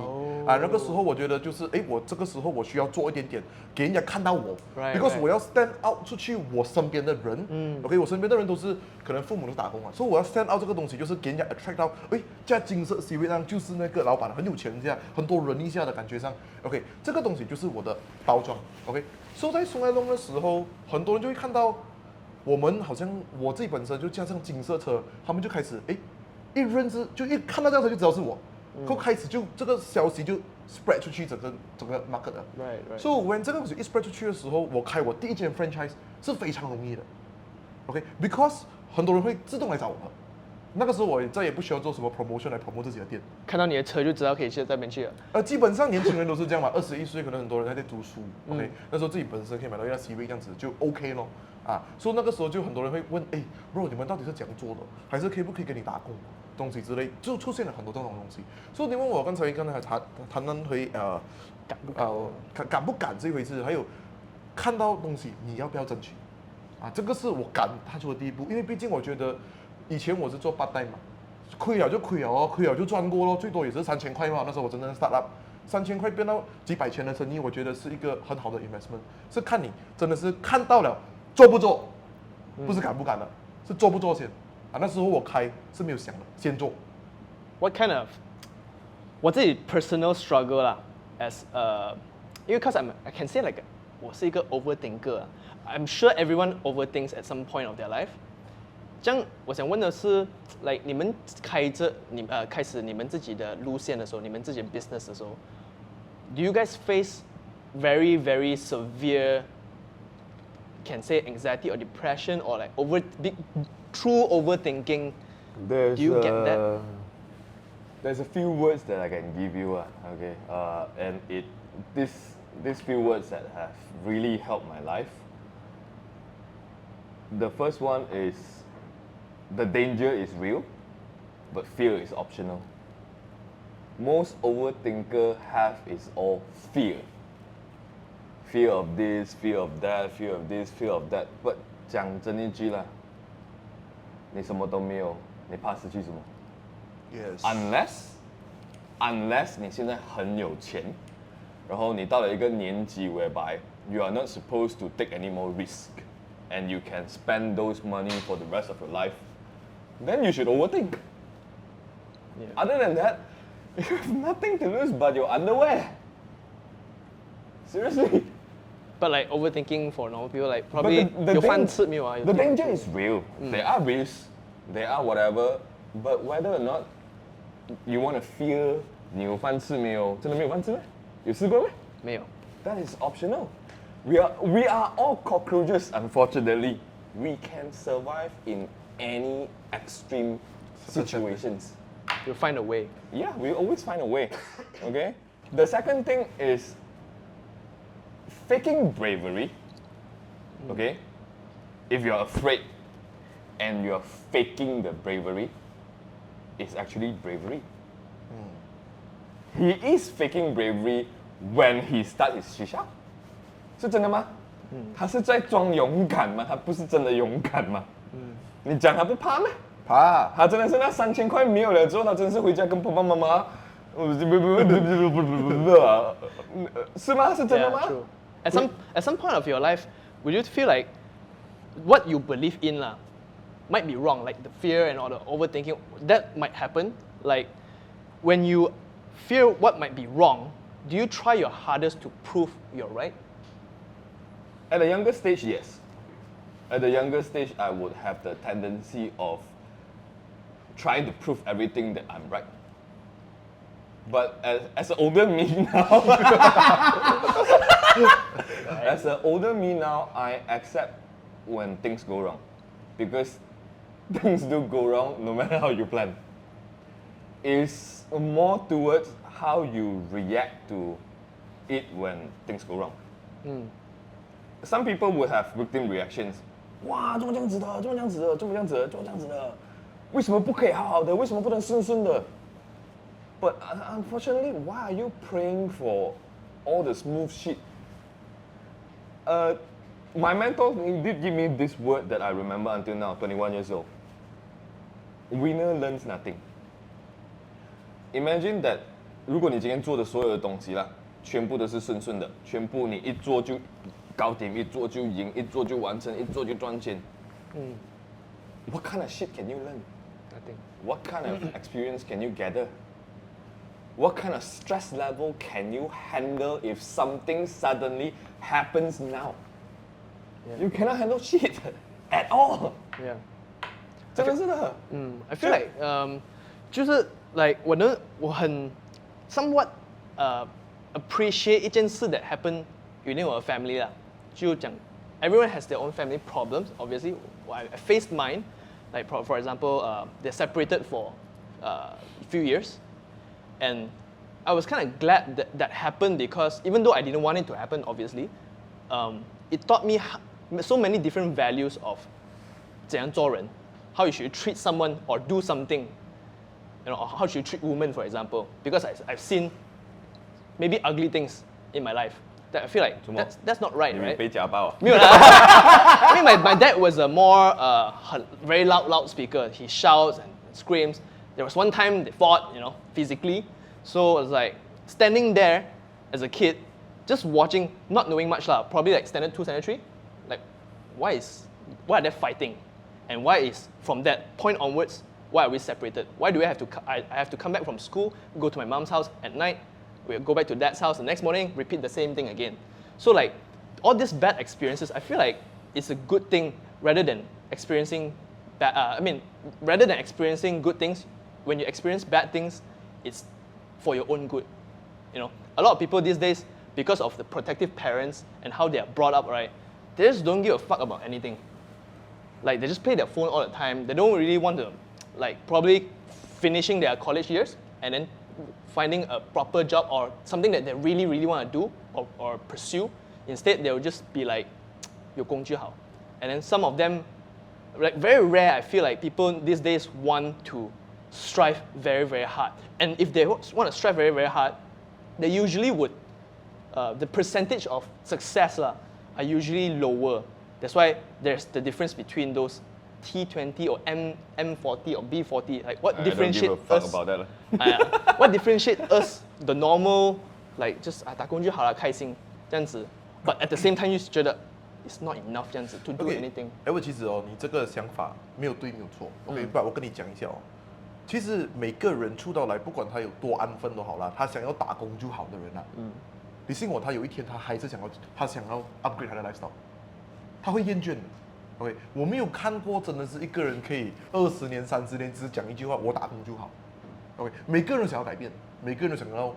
那个时候我觉得就是我这个时候我需要做一点点给人家看到我 ，because 我要 stand out 出去我身边的人，OK， 我身边的人都是可能父母都打工所以我要 stand out 这个东西就是给人家 attract 到，这金色 CV 上就是那个老板很有钱这样，很多人一下的感觉上 ，OK， 这个东西就是我的包装 ，OK。所以在松爱弄的时候，很多人就会看到我们好像我自己本身就加上金色车，他们就开始一认识就一看到这辆车就知道是我，开始就这个消息就 spread 出去整个 market 的。Right. So when 这个东西一 spread 出去的时候，我开我第一间 franchise 是非常容易的 ，OK，because 很多人会自动来找我们。那个时候我再也不需要做什么 promotion 来 promote 自己的店，看到你的车就知道可以去那边去了。基本上年轻人都是这样嘛，21岁可能很多人还在读书，OK，那时候自己本身可以买到一辆 CV 这样子就 OK 咯，所以那个时候就很多人会问，bro 你们到底是怎样做的，还是不可以给你打工东西之类，就出现了很多这种东西。所以你问我刚才谈论回敢不敢这回事，还有看到东西你要不要争取，这个是我敢踏出的第一步，因为毕竟我觉得。以前我是做8代嘛，亏了就亏了亏了就赚过咯，最多也是3000块嘛。那时候我真正 start up，3000块变到几百千的生意，我觉得是一个很好的 investment。是看你真的是看到了做不做，不是敢不敢的，是做不做先。那时候我开是没有想的，先做。What kind of 我自己 personal struggle 啦 ，as 因为 cause I can say like 我是一个 overthinker。I'm sure everyone overthinks at some point of their life。这样，我想问的是 ，like 你们开始你们自己的路线的时候，你们自己的 business 的时候 ，do you guys face very very severe, can say anxiety or depression or like true overthinking? Do you get that? There's a few words that I can give you, okay, and these few words that have really helped my life. The first one is. The danger is real, but fear is optional. Most overthinker have is all fear. Fear of this, fear of that, fear of this, fear of that. But 讲真一句啦，你什么都没有，你怕失去什么 Yes.？Unless 你现在很有钱，然后你到了一个年纪 whereby you are not supposed to take any more risk and you can spend those money for the rest of your life, then you should overthink. Yeah. Other than that, you have nothing to lose but your underwear. Seriously. But like overthinking for normal people, like probably the 有饭吃没有啊？ The danger is real. There are risks, there are whatever, but whether or not you want to fear 你有饭吃没有？真的没有饭吃吗？有试过吗？没有。 That is optional. We are all cockroaches, unfortunately. We can survive in any extreme situations. You'll find a way. Yeah, we always find a way. Okay? The second thing is faking bravery. Okay? If you're afraid and you're faking the bravery, it's actually bravery. He is faking bravery when he starts his shisha. 是真的吗？他是在装勇敢吗？他不是真的勇敢吗？你讲他不怕吗？怕。他真的是那3000块没有了之后，他真是回家跟爸爸妈妈，是吗？是真的 Yeah, 吗？ true. At some point of your life, would you feel like what you believe in might be wrong, like the fear and all the overthinking, that might happen? Like when you fear what might be wrong, do you try your hardest to prove you're right? At a younger stage, yes. At a younger stage, I would have the tendency of trying to prove everything that I'm right. But as an older me now, as an older me now, I accept when things go wrong, because things do go wrong no matter how you plan. It's more towards how you react to it when things go wrong. Some people would have victim reactions. 哇，怎么这样子的？怎么这样子的？怎么这样子的？怎么这样子的？为什么不可以好好的？为什么不能顺顺的？ But unfortunately, why are you praying for all the smooth shit? My mentor did give me this word that I remember until now, 21 years old. Winner learns nothing. Imagine that 如果你今天做的所有的东西啦，全部都是顺顺的，全部你一做就搞定，一做就赢，一做就完成，一做就赚钱。What kind of shit can you learn? Nothing. What kind of experience can you gather? What kind of stress level can you handle if something suddenly happens now? Yeah. You cannot handle shit at all. Yeah. 真的是的。I feel like 就是 like 我很 somewhat appreciate 一件事 that happened within our family 啦，就讲 everyone has their own family problems. Obviously, I faced mine. Like for example, they're separated for a few years, and I was kind of glad that that happened because even though I didn't want it to happen, obviously, it taught me so many different values of 怎样做人, how you should treat someone or do something, you know, or how should you treat women, for example. Because I've seen maybe ugly things in my life that I feel like that's not right, 你们 right? 被家暴啊？没有啦 I mean, my dad was a more very loud speaker. He shouts and screams. There was one time they fought, you know, physically. So it was like standing there as a kid, just watching, not knowing much lah. Probably like standard 2, standard 3. Like, why are they fighting? And why is from that point onwards, why are we separated? Why do I have to come back from school, go to my mom's house at night, we'll go back to dad's house the next morning, repeat the same thing again. So like, all these bad experiences, I feel like it's a good thing rather than experiencing rather than experiencing good things. When you experience bad things, it's for your own good. You know, a lot of people these days, because of the protective parents and how they are brought up, right, they just don't give a fuck about anything. Like they just play their phone all the time. They don't really want to, like probably finishing their college years and then finding a proper job or something that they really, really want to do or pursue. Instead, they'll just be like, 有工就好. And then some of them, like very rare, I feel like people these days want to strive very, very hard. And if they want to strive very, very hard, they usually would, the percentage of success are usually lower. That's why there's the difference between those T20 or M40 or B40. Like what differentiates I don't give a fuck us? about that. What differentiates us, the normal like just 打工就好了，开心这样子。But at the same time 又觉得 it's not enough 这样子 to do anything。我其实哦，你这个想法没有对没有错，OK，不然我跟你讲一下哦。其实每个人出到来，不管他有多安分都好啦，他想要打工就好的人啊，你信我，他有一天他还是想要 upgrade 他的 lifestyle， 他会厌倦的。OK， 我没有看过真的是一个人可以20年、30年只讲一句话，我打工就好。OK， 每个人想要改变，每个人想要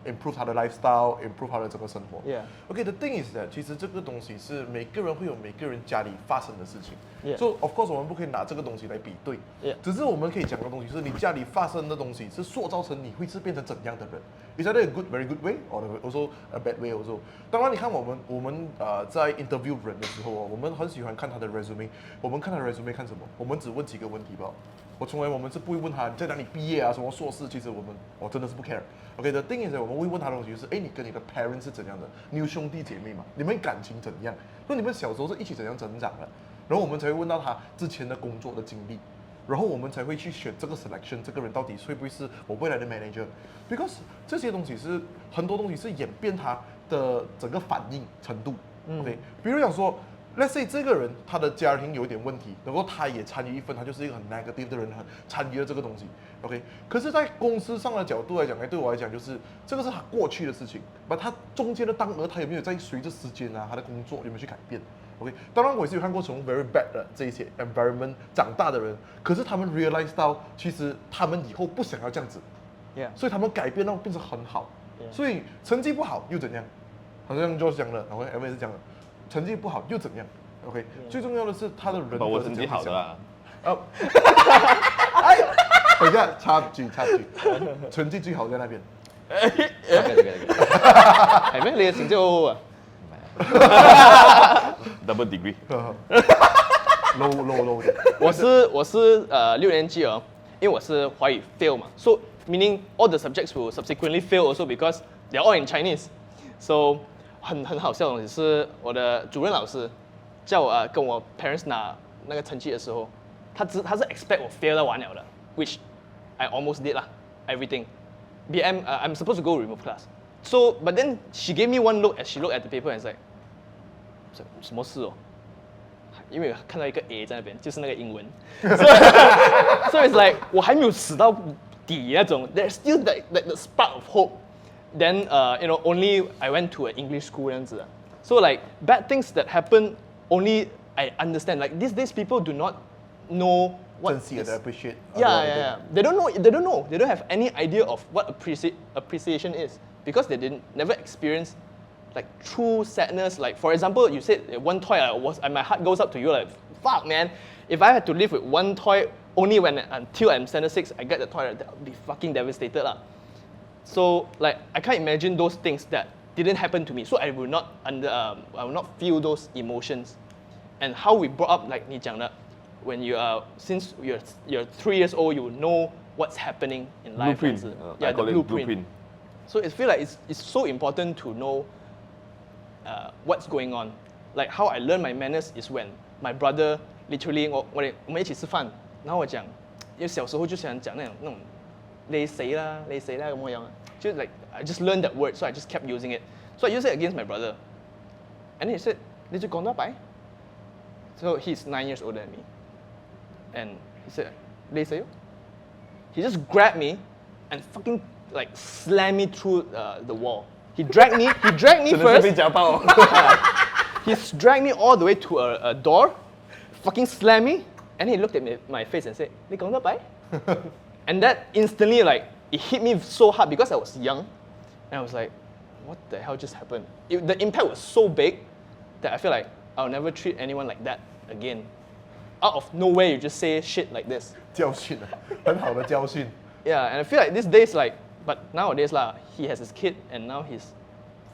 improve 他的 lifestyle，improve 他的整个生活。Yeah. OK，the thing is that 其实这个东西是每个人会有每个人家里发生的事情。Yeah. So of course 我们不可以拿这个东西来比对。Yeah. 只是我们可以讲的东西是你家里发生的东西是塑造成你会是变成怎样的人。Is that a good, very good way, or also a bad way also？ 当然，你看我们在 interview 人的时候哦，我们很喜欢看他的 resume。我们看他的 resume 看什么？我们只问几个问题吧。我们是不会问他你在哪里毕业啊，什么硕士，其实我真的是不 care。OK，the thing is， 我们会问他的东西就是，你跟你的 parents 是怎样的？你有兄弟姐妹吗？你们感情怎样？那你们小时候是一起怎样成长的？然后我们才会问到他之前的工作的经历，然后我们才会去选这个 selection， 这个人到底会不会是我未来的 manager？Because 这些东西是很多东西是演变他的整个反应程度。OK，比如讲说。Let's say 这个人他的家庭有一点问题，然后他也参与一份，他就是一个很 negative 的人，很参与了这个东西 ，OK。可是，在公司上的角度来讲，对我来讲，就是这个是他过去的事情，把他中间的当额，他有没有在随着时间啊，他的工作有没有去改变 ？OK。当然，我也是有看过从 very bad 的这一些 environment 长大的人，可是他们 realize 到，其实他们以后不想要这样子 Yeah. 所以他们改变到变成很好 Yeah. 所以成绩不好又怎样？好像就是讲了，然后 M 也是讲了。成绩不好又怎样 ？OK， 最重要的是他的人格我成绩好的啦。哎，等一下插句，成绩最好在那边。係咩？你嘅成績好好啊 double degree。low 的。我是6年级哦，因为我是华语 fail 嘛，so meaning all the subjects will subsequently fail also because they're all in Chinese。So 很好笑的东西是我的主任老师叫我跟我 parents 拿那个成绩的时候，他是 expect 我 fail 到完了的 ，which I almost did 啦 everything。BM I'm supposed to go remove class。So but then she gave me one look as she looked at the paper and said 什么事哦？因为看到一个 A 在那边，就是那个英文。So it's like 我还没有死到底那种 ，there's still the spark of hope。Then only I went to an English school 这样子。So like bad things that happen only I understand. Like these days people do not know what 珍惜 and appreciate. Yeah. They don't know. They don't have any idea of what appreciation is because they never experience like true sadness. Like for example, you said one toy my heart goes up to you like fuck man. If I had to live with one toy only until I'm standard 6, I get the toy, that would be fucking devastated lah. So like I can't imagine those things that didn't happen to me. So I will not feel those emotions. And how we brought up like 你讲的 when since you're 3 years old, you know what's happening in life. Blueprint. Yeah, I call the it blueprint. So I feel like it's so important to know what's going on. Like how I learned my manners is when my brother literally 我们一起吃饭，然后我讲，因为小时候就喜欢讲那种你死啦咁樣，就 like I just learned that word, so I just kept using it. So I used it against my brother, and he said 你就講得白。So he's 9 years older than me, and he said 你死。He just grabbed me and fucking like slammed me through the wall. He dragged me first. He dragged me all the way to a door, fucking slammed me, and he looked at my face and said, 你講得白? And that instantly like it hit me so hard because I was young, and I was like, what the hell just happened? The impact was so big that I feel like I'll never treat anyone like that again. Out of nowhere, you just say shit like this. 教训啊，很好的教训。Yeah, and I feel like these days, like, but nowadays lah, he has his kid, and now he's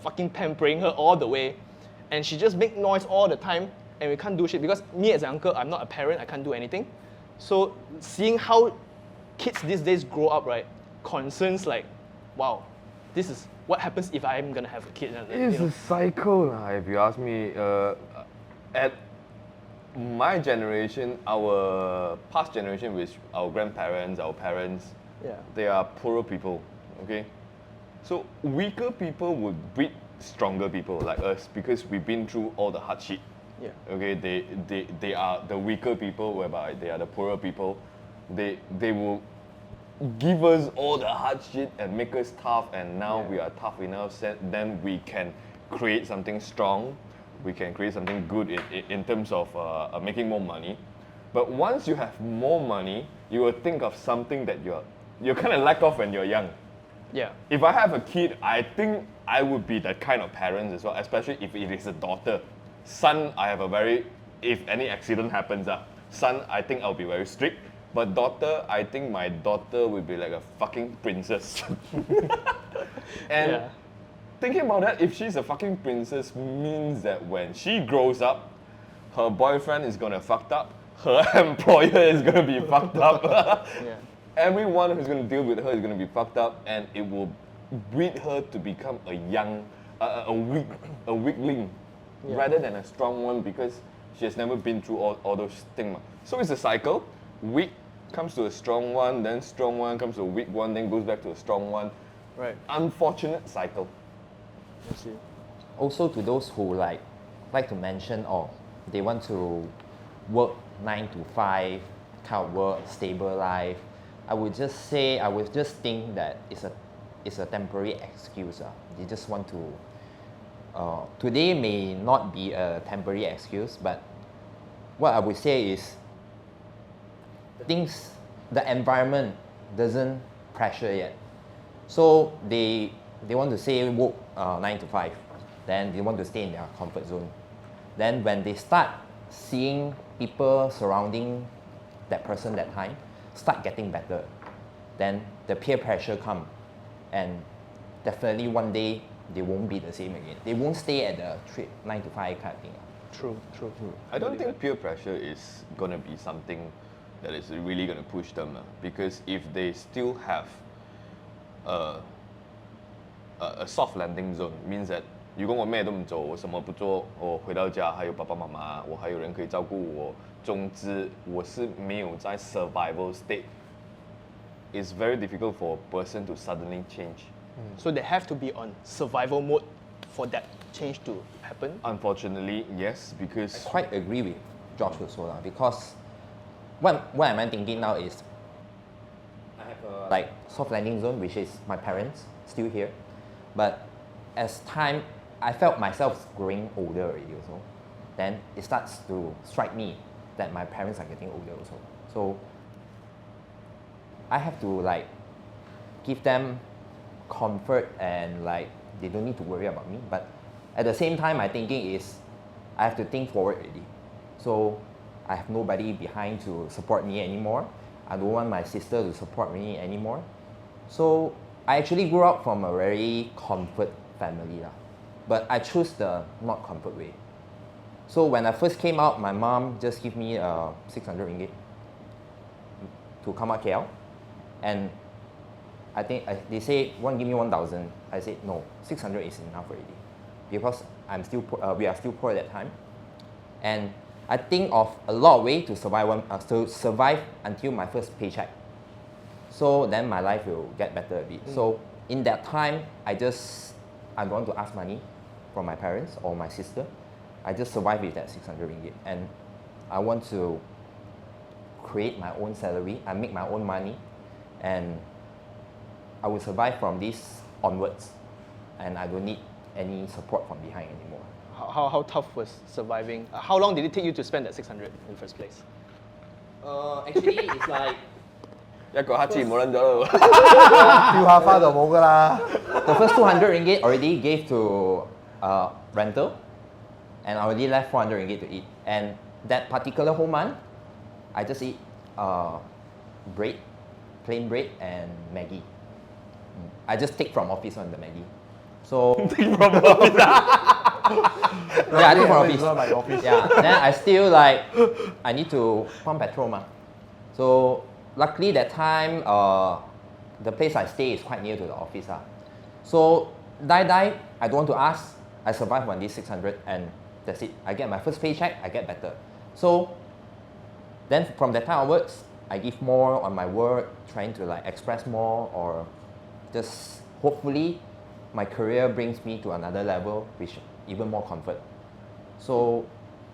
fucking pampering her all the way, and she just make noise all the time, and we can't do shit because me as an uncle, I'm not a parent, I can't do anything. So seeing how kids these days grow up, right, concerns like, wow, this is what happens if I'm gonna have a kid. It's a cycle, if you ask me. At my generation, our past generation, with our grandparents, our parents, Yeah. they are poorer people, okay? So weaker people would breed stronger people like us because we've been through all the hardship. Yeah. Okay, they are the weaker people, whereby they are the poorer people. They will give us all the hard shit and make us tough, and now we are tough enough, then we can create something strong. We can create something good in terms of making more money. But once you have more money, you will think of something that you're kind of lack of when you're young. Yeah. If I have a kid, I think I would be that kind of parents as well, especially if it is a daughter. Son, I have a very, if any accident happens, son, I think I'll be very strict. But daughter, I think my daughter will be like a fucking princess. And Yeah. thinking about that, if she's a fucking princess, means that when she grows up, her boyfriend is gonna fucked up, her employer is gonna be fucked up. Yeah. Everyone who's gonna deal with her is gonna be fucked up, and it will breed her to become a weakling, rather than a strong one, because she has never been through all those things. So it's a cycle. Weak comes to a strong one, then strong one comes to a weak one, then goes back to a strong one. Right. Unfortunate cycle. I see. Also, to those who like to mention, they want to work 9 to 5 kind of work, stable life, I would just think that it's a temporary excuse. They just want to. Today may not be a temporary excuse, but what I would say is the environment doesn't pressure yet. So they want to say work 9 to 5, then they want to stay in their comfort zone. Then when they start seeing people surrounding that person that time start getting better, then the peer pressure come, and definitely one day they won't be the same again. They won't stay at the 9 to 5 kind of thing. True. I don't think peer pressure is gonna be something that is really gonna push them, because if they still have a soft landing zone, means that 如果我咩都唔做，我什么不做，我回到家还有爸爸妈妈，我还有人可以照顾我，总之我是没有在 survival state. It's very difficult for a person to suddenly change. So they have to be on survival mode for that change to happen. Unfortunately, yes, because I quite agree with George also because what am I thinking now is I have a like soft landing zone, which is my parents still here, but as time I felt myself growing older already also. Then it starts to strike me that my parents are getting older also. So I have to like give them comfort and like they don't need to worry about me. But at the same time, my thinking is I have to think forward already. So I have nobody behind to support me anymore. I don't want my sister to support me anymore. So I actually grew up from a very comfort family lah. But I choose the not comfort way. So when I first came out, my mom just gave me 600 ringgit to come out KL. And I think they say, give me 1,000. I said, no, 600 is enough already. Because we are still poor at that time. And I think of a lot of ways to survive until my first paycheck. So then my life will get better a bit. So in that time, I don't want to ask money from my parents or my sister. I just survive with that 600 ringgit. And I want to create my own salary. I make my own money. And I will survive from this onwards. And I don't need any support from behind anymore. How tough was surviving? How long did it take you to spend that 600 in the first place? Actually, it's like 一個黑字冇撚咗。跳下花就冇㗎啦。 the first 200 ringgit already gave to rental, and I already left 400 ringgit to eat. And that particular whole month, I just eat bread, plain bread and Maggie. I just take from office on the Maggie. So Take from office. yeah, I take from It's not like office. Yeah, then I still like I need to pump petrol ma. So luckily that time the place I stay is quite near to the office So I don't want to ask. I survive on this 600 and that's it. I get my first paycheck, I get better. So then from that time onwards, I give more on my work, trying to like express more or just hopefully my career brings me to another level, which even more comfort. So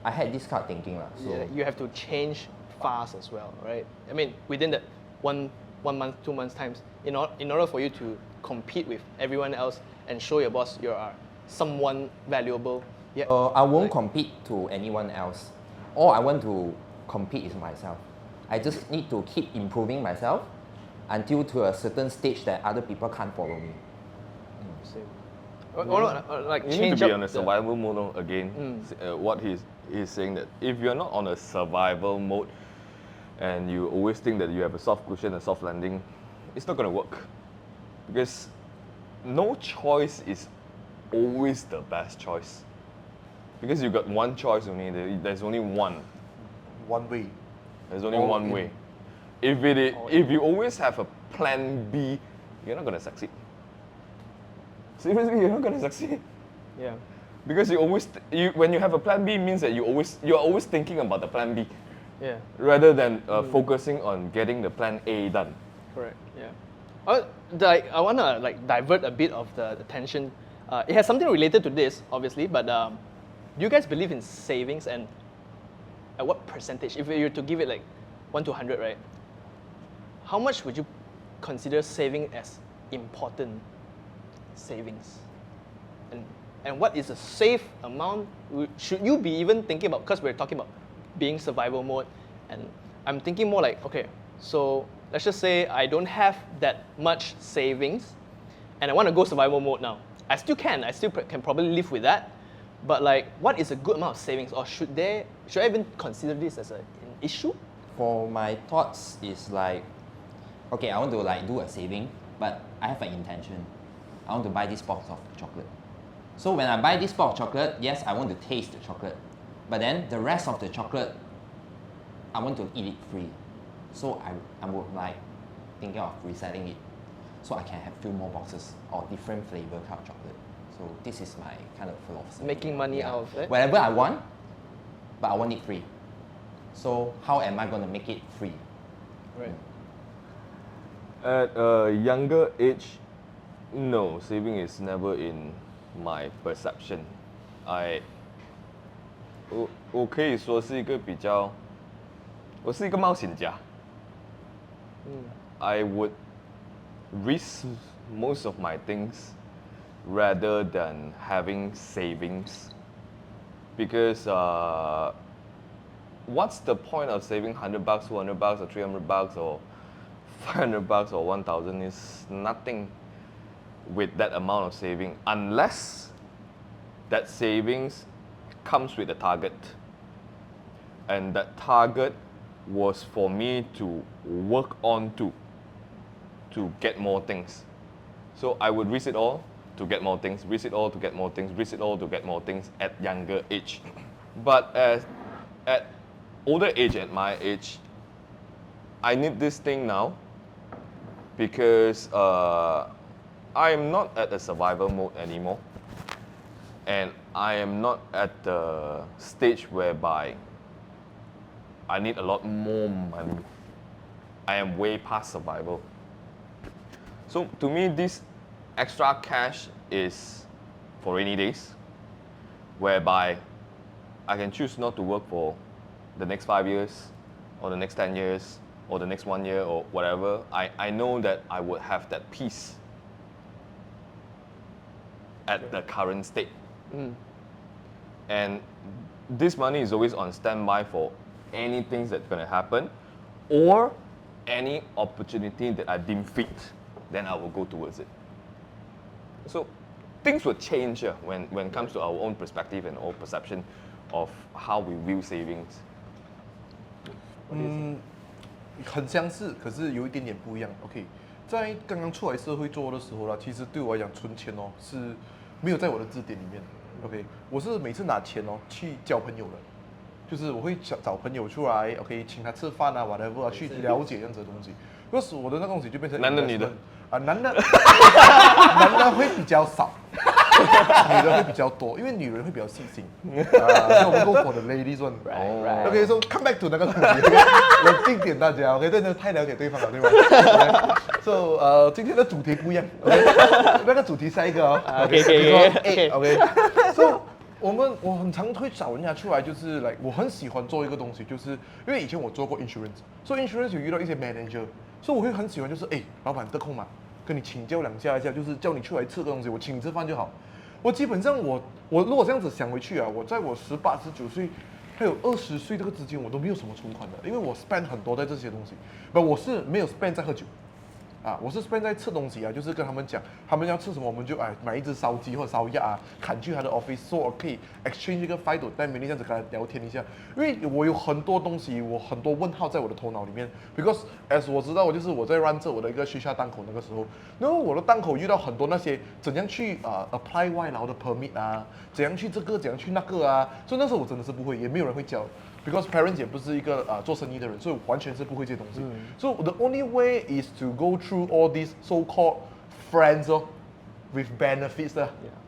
I had this kind of thinking lah. So Yeah, you have to change fast as well, right? I mean, within that one month, 2 months times, in order for you to compete with everyone else and show your boss you are someone valuable. Yeah. I won't compete to anyone else. All I want to compete is myself. I just need to keep improving myself until to a certain stage that other people can't follow me. Same. Or like You need change to be up on a survival mode again. What he's saying that if you're not on a survival mode and you always think that you have a soft cushion, a soft landing, it's not going to work. Because no choice is always the best choice. Because you got one choice only, there's only one. One way. There's only All one in. way. If you always have a plan B, you're not going to succeed. Seriously, you're not going to succeed. Yeah. Because when you have a plan B, it means that you're always thinking about the plan B Yeah. rather than focusing on getting the plan A done. Correct. Yeah. I want to like divert a bit of the attention. It has something related to this, obviously, but do you guys believe in savings, and at what percentage? If you were to give it like 1 to 100, right? How much would you consider saving as important savings? And what is a safe amount? Should you be even thinking about, because we're talking about being survival mode, and I'm thinking more like, okay, so let's just say I don't have that much savings and I want to go survival mode now. I still can probably live with that, but like, what is a good amount of savings, or should I even consider this as an issue? For my thoughts is like, okay, I want to like do a saving, but I have an intention. I want to buy this box of chocolate. So when I buy this box of chocolate, yes, I want to taste the chocolate, but then the rest of the chocolate, I want to eat it free. So I would like thinking of reselling it, so I can have few more boxes or different flavor kind of chocolate. So this is my kind of philosophy. Making money out of it? Whatever I want, but I want it free. So how am I going to make it free? Right. At a younger age, no, saving is never in my perception. 我可以说是一个比较，我是一个冒险家。I would risk most of my things rather than having savings, because what's the point of saving $100, $200, or $300, or $500, or $1,000? Is nothing with that amount of saving, unless that savings comes with a target, and that target was for me to work on to get more things. So I would risk it all to get more things, risk it all to get more things, risk it all to get more things at younger age. But at older age, at my age, I need this thing now because I am not at a survival mode anymore, and I am not at the stage whereby I need a lot more money. I am way past survival. So to me, this extra cash is for rainy days, whereby I can choose not to work for the next 5 years, or the next 10 years, or the next 1 year, or whatever. I know that I would have that peace at the current state. And this money is always on standby for anything that's going to happen, or any opportunity that I deem fit, then I will go towards it. So things will change when it comes to our own perspective and our perception of how we view savings. 很相似，可是有一点点不一样。OK， 在刚刚出来社会做的时候啦，其实对我来讲存钱哦是没有在我的字典里面。OK， 我是每次拿钱哦去交朋友的，就是我会找朋友出来 ，OK， 请他吃饭啊 ，whatever 啊，去了解这样子的东西。可是我的那个东西就变成男的女的啊，男的会比较少。女人会比较多，因为女人会比较细心。所以我们go for the ladies one。 Right. OK，so come back to 那个主题，冷静点大家。OK， 真的太了解对方了，对吧？So 今天的主题不一样。OK， 那个主题下一个哦。OK，So 我很常会找人家出来，就是like 我很喜欢做一个东西，就是因为以前我做过 insurance， 所以 insurance 有遇到一些 manager， 所以我会很喜欢，就是老板得空吗？跟你请教一下，就是叫你出来吃个东西，我请你吃饭就好。我基本上我如果这样子想回去啊，我在我18、19岁，还有20岁这个之间，我都没有什么存款的，因为我 spend 很多在这些东西，不，我是没有 spend 在喝酒。我是 spend 在吃东西啊，就是跟他们讲，他们要吃什么，我们就买一只烧鸡或者烧鸭砍去他的 office， 说我可以 exchange 一个5 to 10 minutes 这样子跟他聊天一下，因为我有很多东西，我很多问号在我的头脑里面 ，because as 我知道，我在 run 着我的一个学校档口那个时候，然后我的档口遇到很多那些怎样去apply 外劳的 permit 怎样去这个，怎样去那个所以那时候我真的是不会，也没有人会教。Because parents 也不是一个做生意的人，所以我完全是不会这些东西。So the only way is to go through all these so-called friends with benefits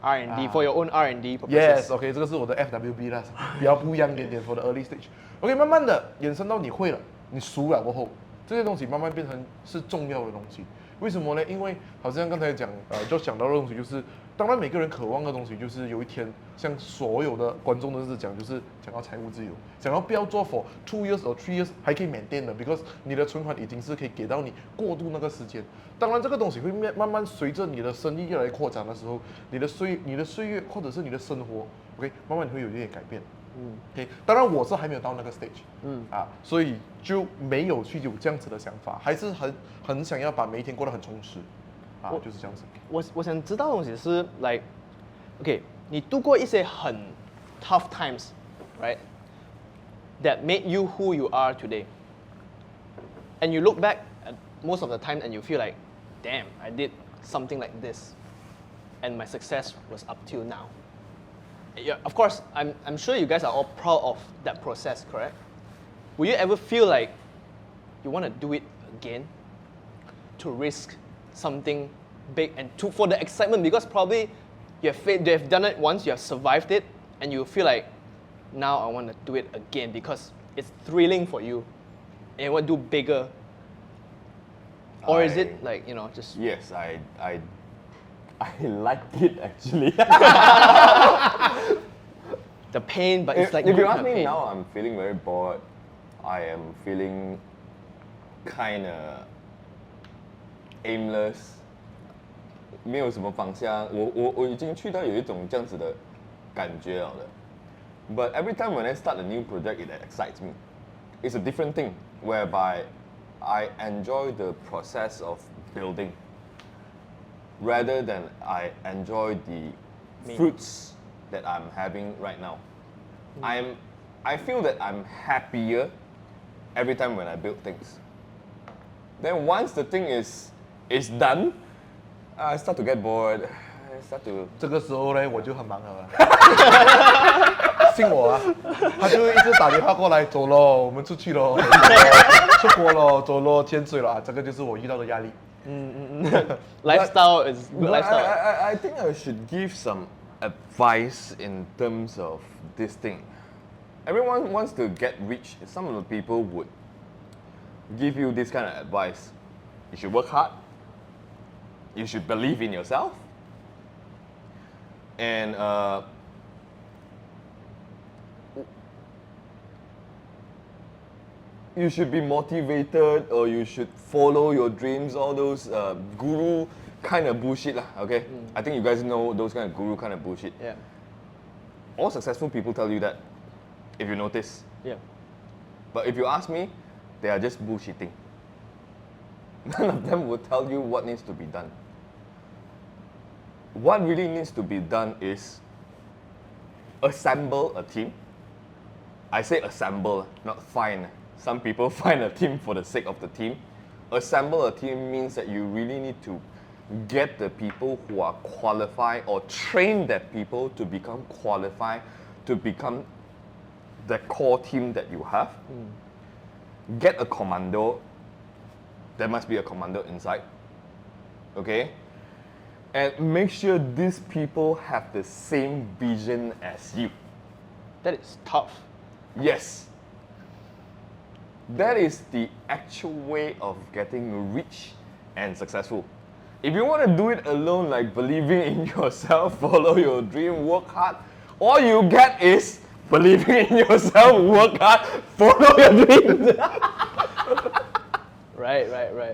R&D for your own R&D purposes. Yes，OK， 这个是我的 FWB 啦，比较不一样一点点 for the early stage。OK， 慢慢的延伸到你会了，你熟了过后，这些东西慢慢变成是重要的东西。为什么呢？因为好像刚才讲，就讲到的东西就是，当然每个人渴望的东西就是有一天，像所有的观众都是讲，就是想要财务自由，想要不要做 for 2 years or 3 years 还可以 maintain 的 ，because 你的存款已经是可以给到你过渡那个时间。当然这个东西会慢慢随着你的生意越来越扩展的时候，你的岁月或者是你的生活 ，OK， 慢慢你会有一点改变。OK， 当然我是还没有到那个 stage，所以就没有去有这样子的想法，还是很想要把每一天过得很充实，就是这样子。我想知道的东西是 like，OK， 你度过一些很 tough times， right？That made you who you are today. And you look back at most of the time and you feel like, damn, I did something like this, and my success was up till now. Yeah, of course, I'm sure you guys are all proud of that process, correct? Will you ever feel like you want to do it again? To risk something big and for the excitement, because probably you have done it once, you have survived it, and you feel like, now I want to do it again because it's thrilling for you, and you want to do bigger. Or is it like, just... Yes, I like it actually. The pain, but it's like... If you good ask kind of me pain. now, I'm feeling very bored. I am feeling kind of aimless. 没有什么方向，我已经去到有一种这样子的感觉了的。But every time when I start a new project, it excites me. It's a different thing, whereby I enjoy the process of building, rather than I enjoy the fruits that I'm having right now. I feel that I'm happier every time when I build things. Then once the thing is done, I start to get bored. I start to 这个时候呢，我就很忙了。信我他就一直打电话过来，走咯，我们出去咯，出国咯，走咯，潜水了这个就是我遇到的压力。Lifestyle is good lifestyle. I think I should give some advice in terms of this thing. Everyone wants to get rich. Some of the people would give you this kind of advice. You should work hard. You should believe in yourself. And you should be motivated, or you should follow your dreams, all those guru kind of bullshit lah, okay? I think you guys know those kind of guru kind of bullshit. Yeah. All successful people tell you that, if you notice. Yeah. But if you ask me, they are just bullshitting. None of them will tell you what needs to be done. What really needs to be done is assemble a team. I say assemble, not find. Some people find a team for the sake of the team. Assemble a team means that you really need to get the people who are qualified, or train that people to become qualified, to become the core team that you have. Get a commando. There must be a commando inside. Okay? and make sure these people have the same vision as you. That is tough. Yes. That is the actual way of getting rich and successful. If you want to do it alone, like believing in yourself, follow your dream, work hard, all you get is believing in yourself, work hard, follow your dreams. Right.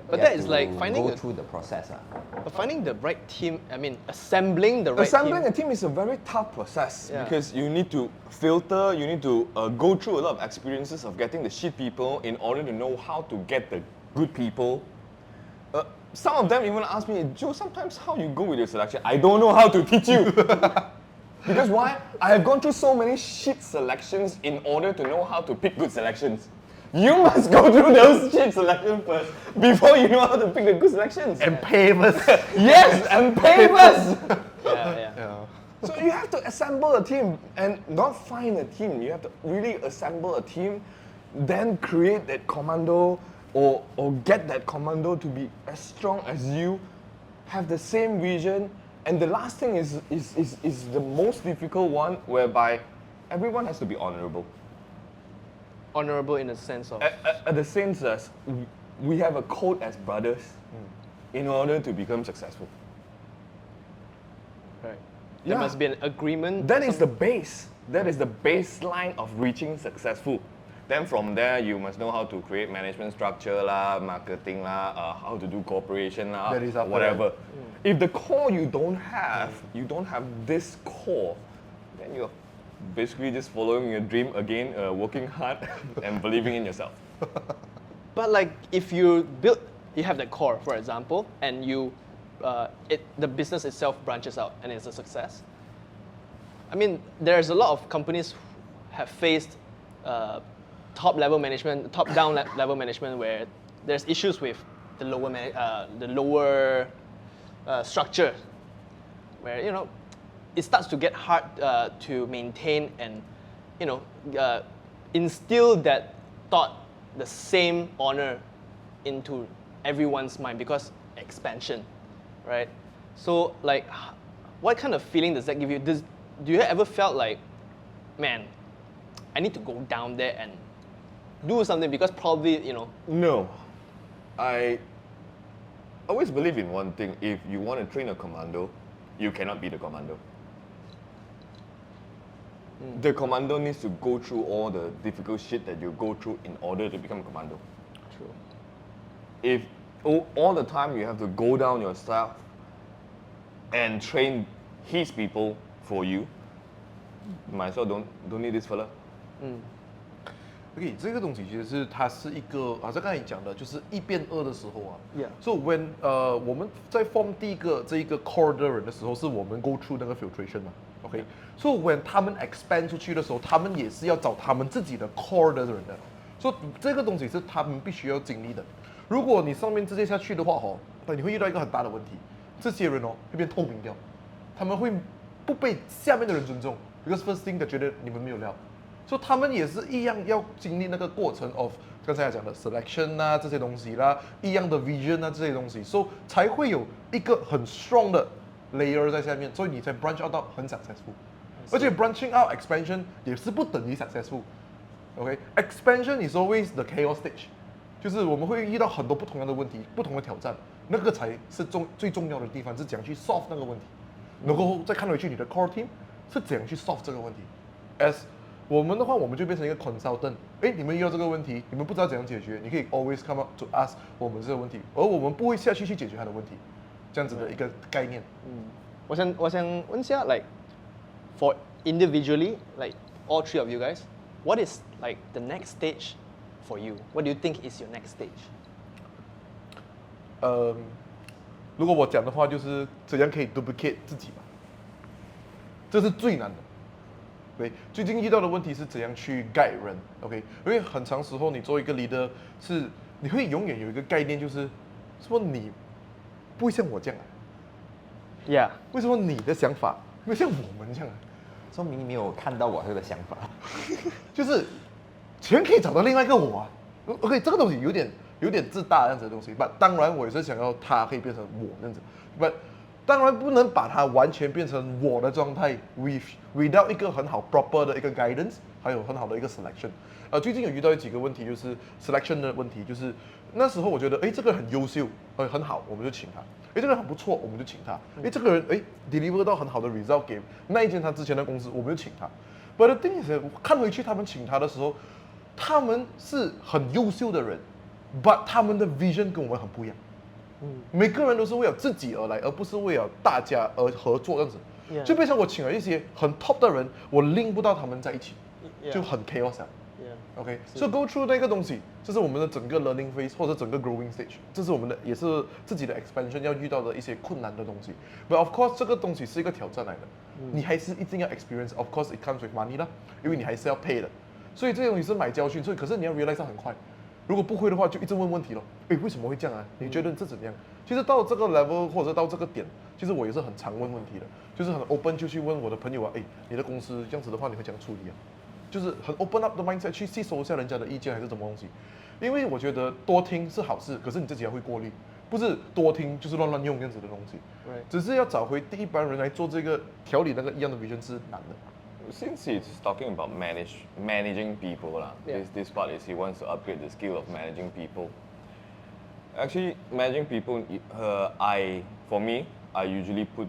But You that have is to like finding go the, through the process. finding the right team. I mean, assembling the right Assembling team. a team is a very tough process Yeah. because you need to filter, you need to go through a lot of experiences of getting the shit people in order to know how to get the good people. Some of them even ask me, Joe, sometimes how you go with your selection? I don't know how to teach you. Because why? I have gone through so many shit selections in order to know how to pick good selections. You must go through those shit selections first before you know how to pick the good selections. And papers. Yes, and papers. Yeah. So you have to assemble a team and not find a team. You have to really assemble a team, then create that commando or get that commando to be as strong as you, have the same vision. And the last thing is the most difficult one, whereby everyone has to be honorable. Honorable in the sense of. At the same sense, we have a code as brothers in order to become successful. Right. There Yeah. must be an agreement. That is the base. That is the baseline of reaching successful. Then from there, you must know how to create management structure lah, marketing lah, how to do cooperation lah, That is after whatever. If the core you don't have this core, then you're basically just following your dream again, working hard and believing in yourself. But like if you have that core, for example, and the business itself branches out and it's a success. I mean, there's a lot of companies who have faced top-down level management where there's issues with the lower structure, where it starts to get hard to maintain and instill that thought, the same honor into everyone's mind because expansion, right? So like, what kind of feeling does that give you? Do you ever felt like, man, I need to go down there and do something because probably No. I always believe in one thing. If you want to train a commando, you cannot be the commando. The commando needs to go through all the difficult shit that you go through in order to become a commando. True. If all the time you have to go down yourself and train his people for you, might as well don't need this fella. OK， 这个东西其实是它是一个好像刚才你讲的，就是1变2的时候啊。Yeah. So when 我们在 form 第一个这一个 core 的人的时候，是我们 go through 那个 filtration 嘛。OK。So when 他们 expand 出去的时候，他们也是要找他们自己的 core 的人的。所以这个东西是他们必须要经历的。如果你上面直接下去的话那你会遇到一个很大的问题，这些人会变透明掉，他们会不被下面的人尊重 ，because first thing 他觉得你们没有料。所以他们也是一样要经历那个过程 of 刚才讲的 selection 啊这些东西啦，一样的 vision 啊这些东西，所以才会有一个很 strong 的 layer 在下面，所以你才 branch out 到很 successful。而且 branching out expansion 也是不等于 successful。OK，expansion is always the chaos stage， 就是我们会遇到很多不同样的问题、不同的挑战，那个才是最重要的地方，是怎样去 solve 那个问题。然后再看回去你的 core team 是怎样去 solve 这个问题。As 我们的话，我们就变成一个 consultant。你们遇到这个问题，你们不知道怎样解决，你可以 always come up to us 我们这个问题，而我们不会下去解决他的问题，这样子的一个概念。我想问一下 like for individually like all three of you guys, what is like the next stage for you? What do you think is your next stage? 如果我讲的话，就是怎样可以 duplicate 自己吧，这是最难的。对，最近遇到的问题是怎样去 guide 人 ，OK？ 因为很长时候你做一个 leader 是你会永远有一个概念，就是说你不会像我这样Yeah. 为什么你的想法没有像我们这样说明你没有看到我这个想法。就是全可以找到另外一个我啊。OK， 这个东西有点自大这样子的东西，但当然我也是想要他可以变成我这样子。But 当然不能把它完全变成我的状态 without 一个很好 proper 的一个 guidance， 还有很好的一个 selection。最近有遇到几个问题，就是 selection 的问题，就是那时候我觉得，这个人很优秀，很好，我们就请他。这个人很不错，我们就请他。这个人deliver 到很好的 result 给那一间他之前的公司，我们就请他。But the thing is， 看回去他们请他的时候，他们是很优秀的人 ，but 他们的 vision 跟我们很不一样。每个人都是为了自己而来，而不是为了大家而合作这样子。Yeah. 就变成我请了一些很 top 的人，我 link 不到他们在一起， Yeah. 就很 chaos 啊。 Yeah. OK， 所以 go through 那个东西，这是我们的整个 learning phase 或者整个 growing stage， 这是我们的也是自己的 expansion 要遇到的一些困难的东西。But of course 这个东西是一个挑战来的，你还是一定要 experience。Of course it comes with money 啦，因为你还是要 pay 的，所以这些东西是买教训。所以可是你要 realize 到很快，如果不会的话就一直问问题咯。为什么会这样啊？你觉得这怎样？其实到这个 level 或者到这个点，其实我也是很常问问题的，就是很 open 就去问我的朋友啊，你的公司这样子的话你会怎样处理啊？就是很 open up 的 mindset 去吸收一下人家的意见还是什么东西，因为我觉得多听是好事，可是你自己要会过滤，不是多听就是乱用这样子的东西。只是要找回第一班人来做这个调理那个一样的 vision 是难的。Since he's talking about managing people lah, Yeah. this part is he wants to upgrade the skill of managing people. Actually, managing people, for me, I usually put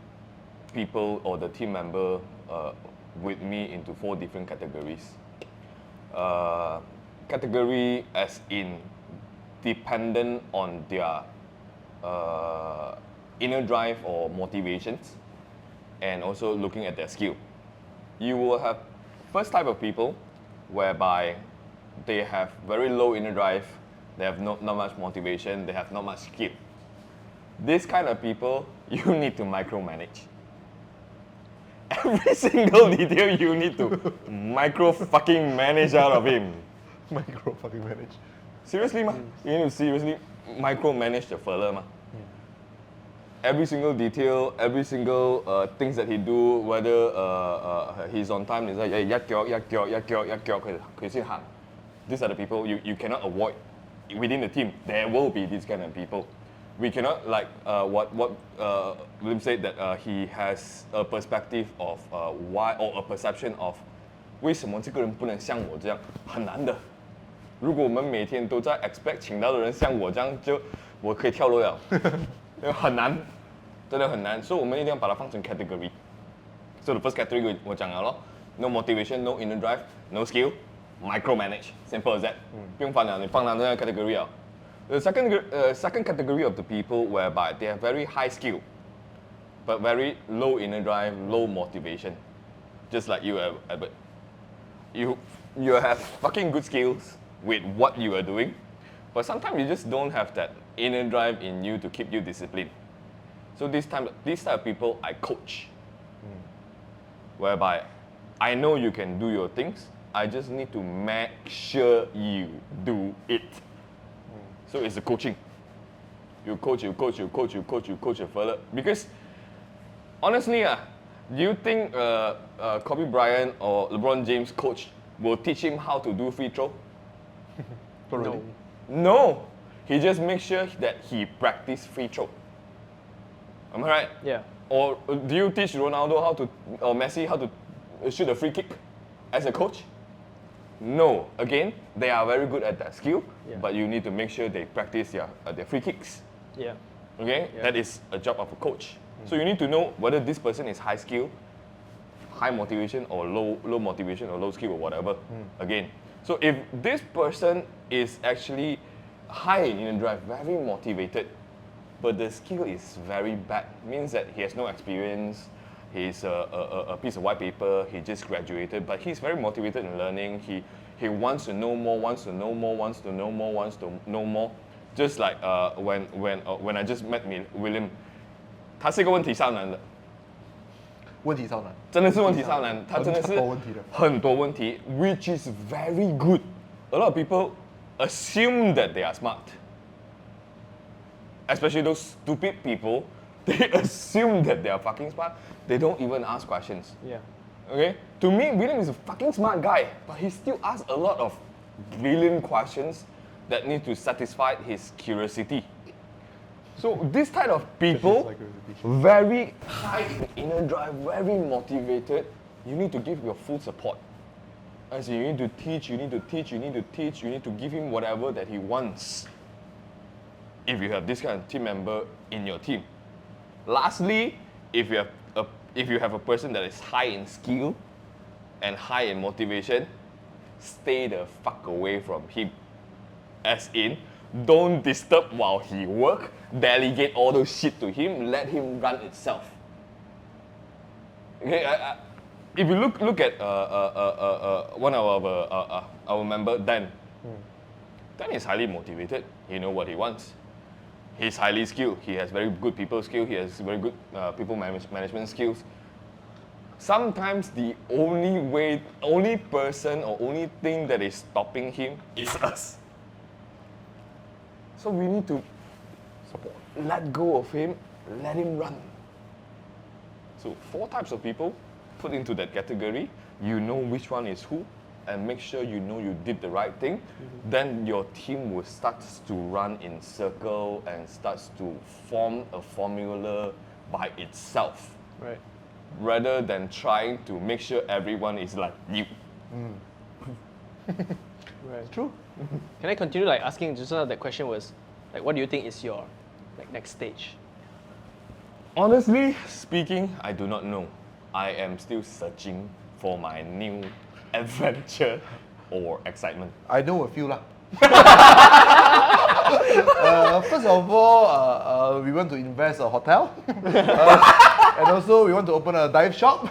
people or the team member with me into 4 different categories. Category as in dependent on their inner drive or motivations, and also looking at their skill. You will have first type of people whereby they have very low inner drive, they have not much motivation, they have not much skill. This kind of people, you need to micromanage. Every single detail you need to micro fucking manage out of him. Micro fucking manage. Seriously, ma? You need to seriously micromanage the fella, ma. Every single detail, every single things that he do, whether he's on time, he's like, these are the people you cannot avoid within the team. There will be these kind of people. We cannot like what William said that he has a perspective of why or a perception of 为什么这个人不能像我这样，很难的。如果我们每天都在 expect 请到的人像我这样，就我可以跳楼了。很难，真的很难，所以我们一定要把它放成 category。So the first category 我讲了咯 ，no motivation, no inner drive, no skill, micromanage, simple as that。不用烦了，你放到那个 category 了。The second category of the people whereby they have very high skill, but very low inner drive, low motivation, just like you, Albert. You have fucking good skills with what you are doing, but sometimes you just don't have that inner drive in you to keep you disciplined. So this type of people I coach, whereby I know you can do your things. I just need to make sure you do it. So it's a coaching. You coach it further. Because honestly, do you think Kobe Bryant or LeBron James coach will teach him how to do free throw? No. No. He just makes sure that he practice free throw. Am I right? Yeah. Or do you teach Ronaldo or Messi how to shoot a free kick as a coach? No. Again, they are very good at that skill, but you need to make sure they practice their free kicks. Yeah. Okay? Yeah. That is a job of a coach. So you need to know whether this person is high skill, high motivation, or low motivation, or low skill, or whatever. Again. So if this person is actually high in inner drive, very motivated, but the skill is very bad, means that he has no experience, he's a piece of white paper, he just graduated, but he's very motivated in learning, he wants to know more, wants to know more. Just like when I just met William, 他是一个问题少男的，问题超难，真的是问题少男，他真的是很多问题的。很多问题 which is very good. A lot of people assume that they are smart. Especially those stupid people, they assume that they are fucking smart. They don't even ask questions. Yeah. Okay? To me, William is a fucking smart guy, but he still asks a lot of brilliant questions that need to satisfy his curiosity. So this type of people, very high in inner drive, very motivated, you need to give your full support. As in, you need to teach, you need to teach, you need to teach, you need to give him whatever that he wants. If you have this kind of team member in your team. Lastly, if you have a person that is high in skill and high in motivation, stay the fuck away from him. As in, don't disturb while he work, delegate all those shit to him, let him run itself. Okay, if you look at one of our member, Dan is highly motivated, he knows what he wants. He's highly skilled, he has very good people skills, he has very good people management skills. Sometimes the only person or only thing that is stopping him is us. So we need to let go of him, let him run. So 4 types of people put into that category. You know which one is who, and make sure you know you did the right thing. Then your team will start to run in circle and starts to form a formula by itself. Right. Rather than trying to make sure everyone is like you. Right. True. Can I continue like asking? Just now that question was like, what do you think is your like next stage? Honestly speaking, I do not know. I am still searching for my new adventure or excitement. I know a few lah. First of all, we want to invest a hotel, and also we want to open a dive shop,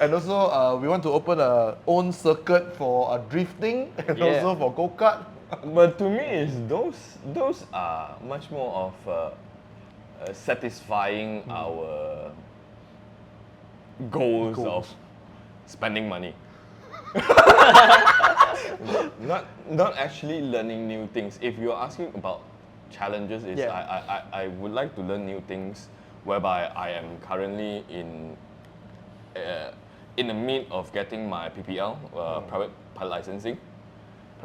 and also we want to open a own circuit for drifting, and also for go-kart. But to me, those are much more of satisfying our goals of spending money. not actually learning new things. If you're asking about challenges, I would like to learn new things, whereby I am currently in the mid of getting my PPL, private pilot licensing.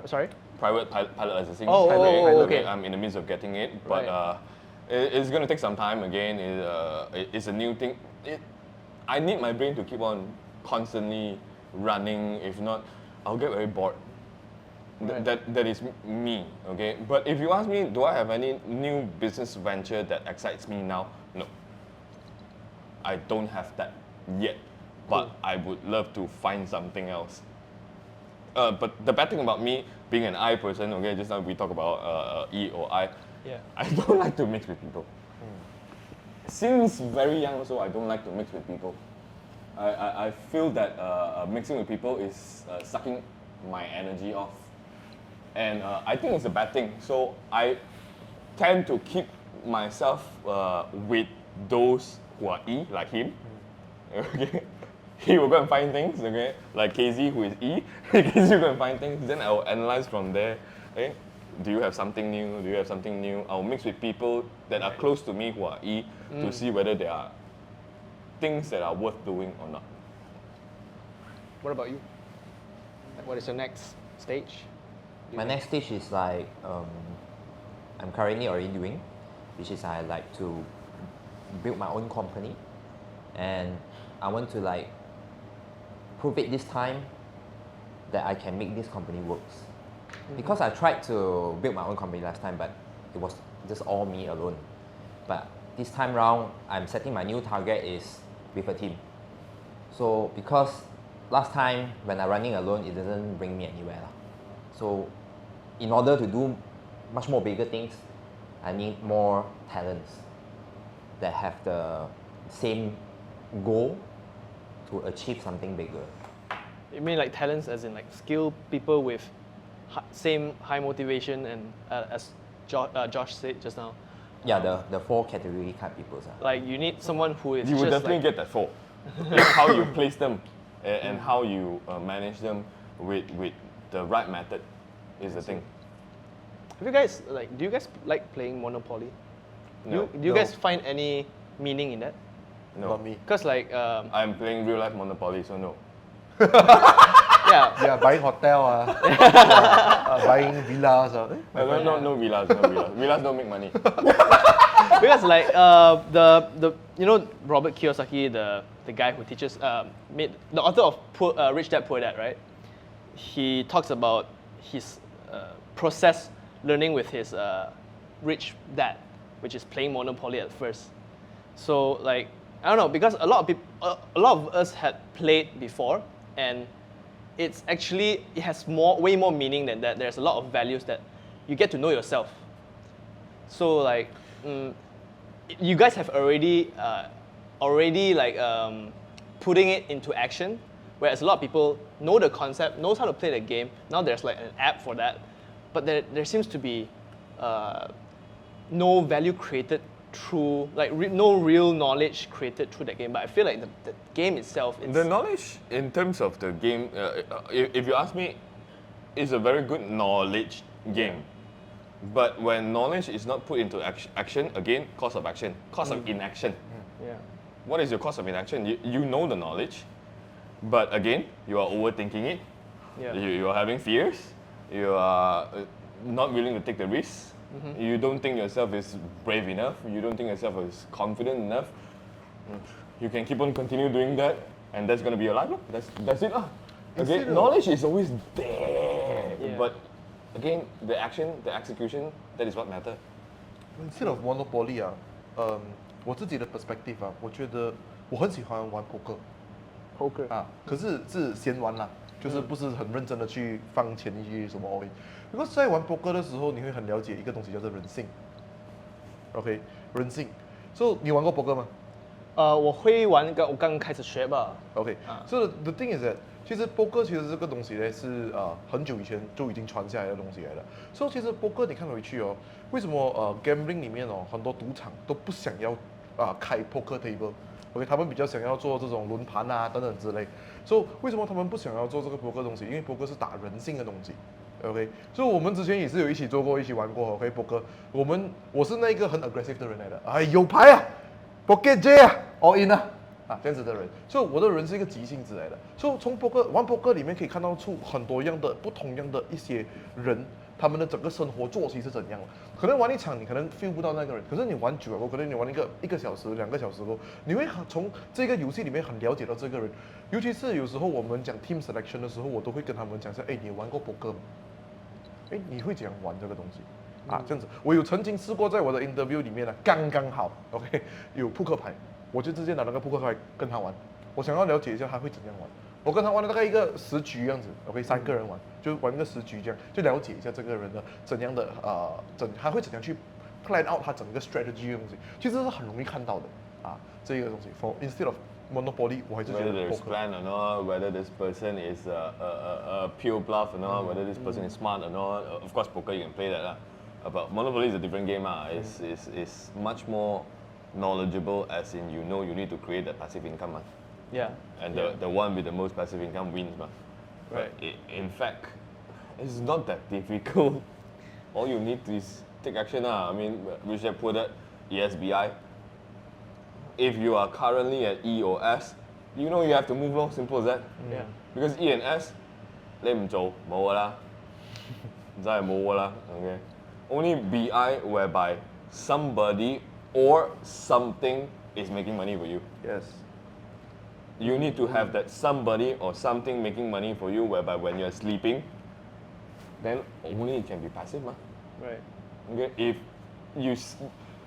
Sorry? Private pilot licensing. Okay. I'm in the midst of getting it, but it's going to take some time. Again, it's a new thing. I need my brain to keep on constantly running. If not, I'll get very bored. That is me, okay? But if you ask me, do I have any new business venture that excites me now? No. I don't have that yet, but I would love to find something else. But the bad thing about me being an I person, okay, just now we talk about E or I. Yeah. I don't like to mix with people. Since very young also, I don't like to mix with people. I feel that mixing with people is sucking my energy off. And I think it's a bad thing. So I tend to keep myself with those who are E, like him. Okay? He will go and find things, okay? Like KZ, who is E. KZ will go and find things. Then I will analyze from there. Okay? Do you have something new? Do you have something new? I'll mix with people that are close to me who are E to see whether there are things that are worth doing or not. What about you? Like, what is your next stage? My next stage is like I'm currently already doing, which is I like to build my own company, and I want to like prove it this time that I can make this company works. Because I tried to build my own company last time, but it was just all me alone. But this time round, I'm setting my new target is with a team. So because last time when I'm running alone, it doesn't bring me anywhere. So in order to do much more bigger things, I need more talents that have the same goal to achieve something bigger. You mean like talents as in like skilled people with same high motivation and as Josh said just now? Yeah, the 4 category type people. Like you need someone who is You will just definitely like, get that 4. It's how you place them and how you manage them with the right method is the thing. Have you guys like? Do you guys like playing Monopoly? No. Do you guys find any meaning in that? No. Not me. Because like I'm playing real life Monopoly, so no. yeah, Yeah, buying hotel, buying villas. No villas, no villas. Villas don't make money. because like the you know Robert Kiyosaki, the guy who teaches made the author of Rich Dad Poor Dad, right? He talks about his process learning with his rich dad, which is playing Monopoly at first. So like I don't know, because a lot of us had played before, and it's actually it has way more meaning than that. There's a lot of values that you get to know yourself. So like you guys have already like putting it into action, whereas a lot of people know the concept, knows how to play the game. Now there's like an app for that, but there seems to be no value created through, like no real knowledge created through that game. But I feel like the game itself, The knowledge in terms of the game, if you ask me, is a very good knowledge game. But when knowledge is not put into action, again, cost of action, cost of inaction. yeah. What is your cost of inaction? You know the knowledge, but again, you are overthinking it. Yeah. You are having fears. You are not willing to take the risk. You don't think yourself is brave enough. You don't think yourself is confident enough. You can keep on continue doing that, and that's gonna be your life. That's it. Okay, knowledge is always there, Yeah. but again, the action, the execution, that is what matter. Instead of Monopoly 我自己的 perspective 我觉得我很喜欢玩 poker。 Poker. 可是是闲玩啦，就是不是很认真的去放钱进去什么 all in。不过在玩 poker 的时候，你会很了解一个东西叫做人性。OK， 人性。So 你玩过 poker 吗我会玩我刚开始学吧。 ？OK，So the thing is that 其实 poker 其实这个东西呢是很久以前就已经传下来的东西来了。所以其实 poker 你看回去为什么gambling 里面很多赌场都不想要开 poker table？OK， 他们比较想要做这种轮盘等等之类。所以为什么他们不想要做这个 poker 东西？因为 poker 是打人性的东西。OK， 所以我们之前也是有一起做过，一起玩过。OK，poker， 我是那个很 aggressive 的人来的。有牌pocket J all in 这样子的人，所以我的人是一个急性子来的。所以从玩 poker 里面可以看到出很多不同样的一些人，他们的整个生活作息是怎样的。可能玩一场你可能 feel 不到那个人，可是你玩久了过，可能你玩一个小时、2个小时过，你会从这个游戏里面很了解到这个人。尤其是有时候我们讲 team selection 的时候，我都会跟他们讲说，你玩过 poker 吗？你会怎样玩这个东西？这样子，我有曾经试过在我的 interview 里面刚刚好 ，OK， 有扑克牌，我就直接拿那个扑克牌跟他玩，我想要了解一下他会怎样玩。我跟他玩了大概一个10局样子 ，OK， 3个人玩，就玩一个10局这样，就了解一下这个人的怎样的他会怎样去 plan out 他整个 strategy 的东西，其实是很容易看到的这个东西。For instead of Monopoly， 我还是觉得 Whether there's plan or not, whether this person is a pure bluff or not, whether this person is smart or not. Of course, poker you can play that but Monopoly is a different game It's much more knowledgeable, as in you need to create that passive income Yeah. and the one with the most passive income wins Right. In fact, it's not that difficult. All you need to is take action I mean, Rich Dad Poor Dad, ESBI. If you are currently at E or S, you know you have to move on. Simple as that. Yeah. Because E and S, 你唔做冇㗎啦，真係冇㗎啦。Okay. Only BI whereby somebody or something is making money for you. Yes. You need to have that somebody or something making money for you, whereby when you're sleeping, then only it can be passive, Right. Okay. If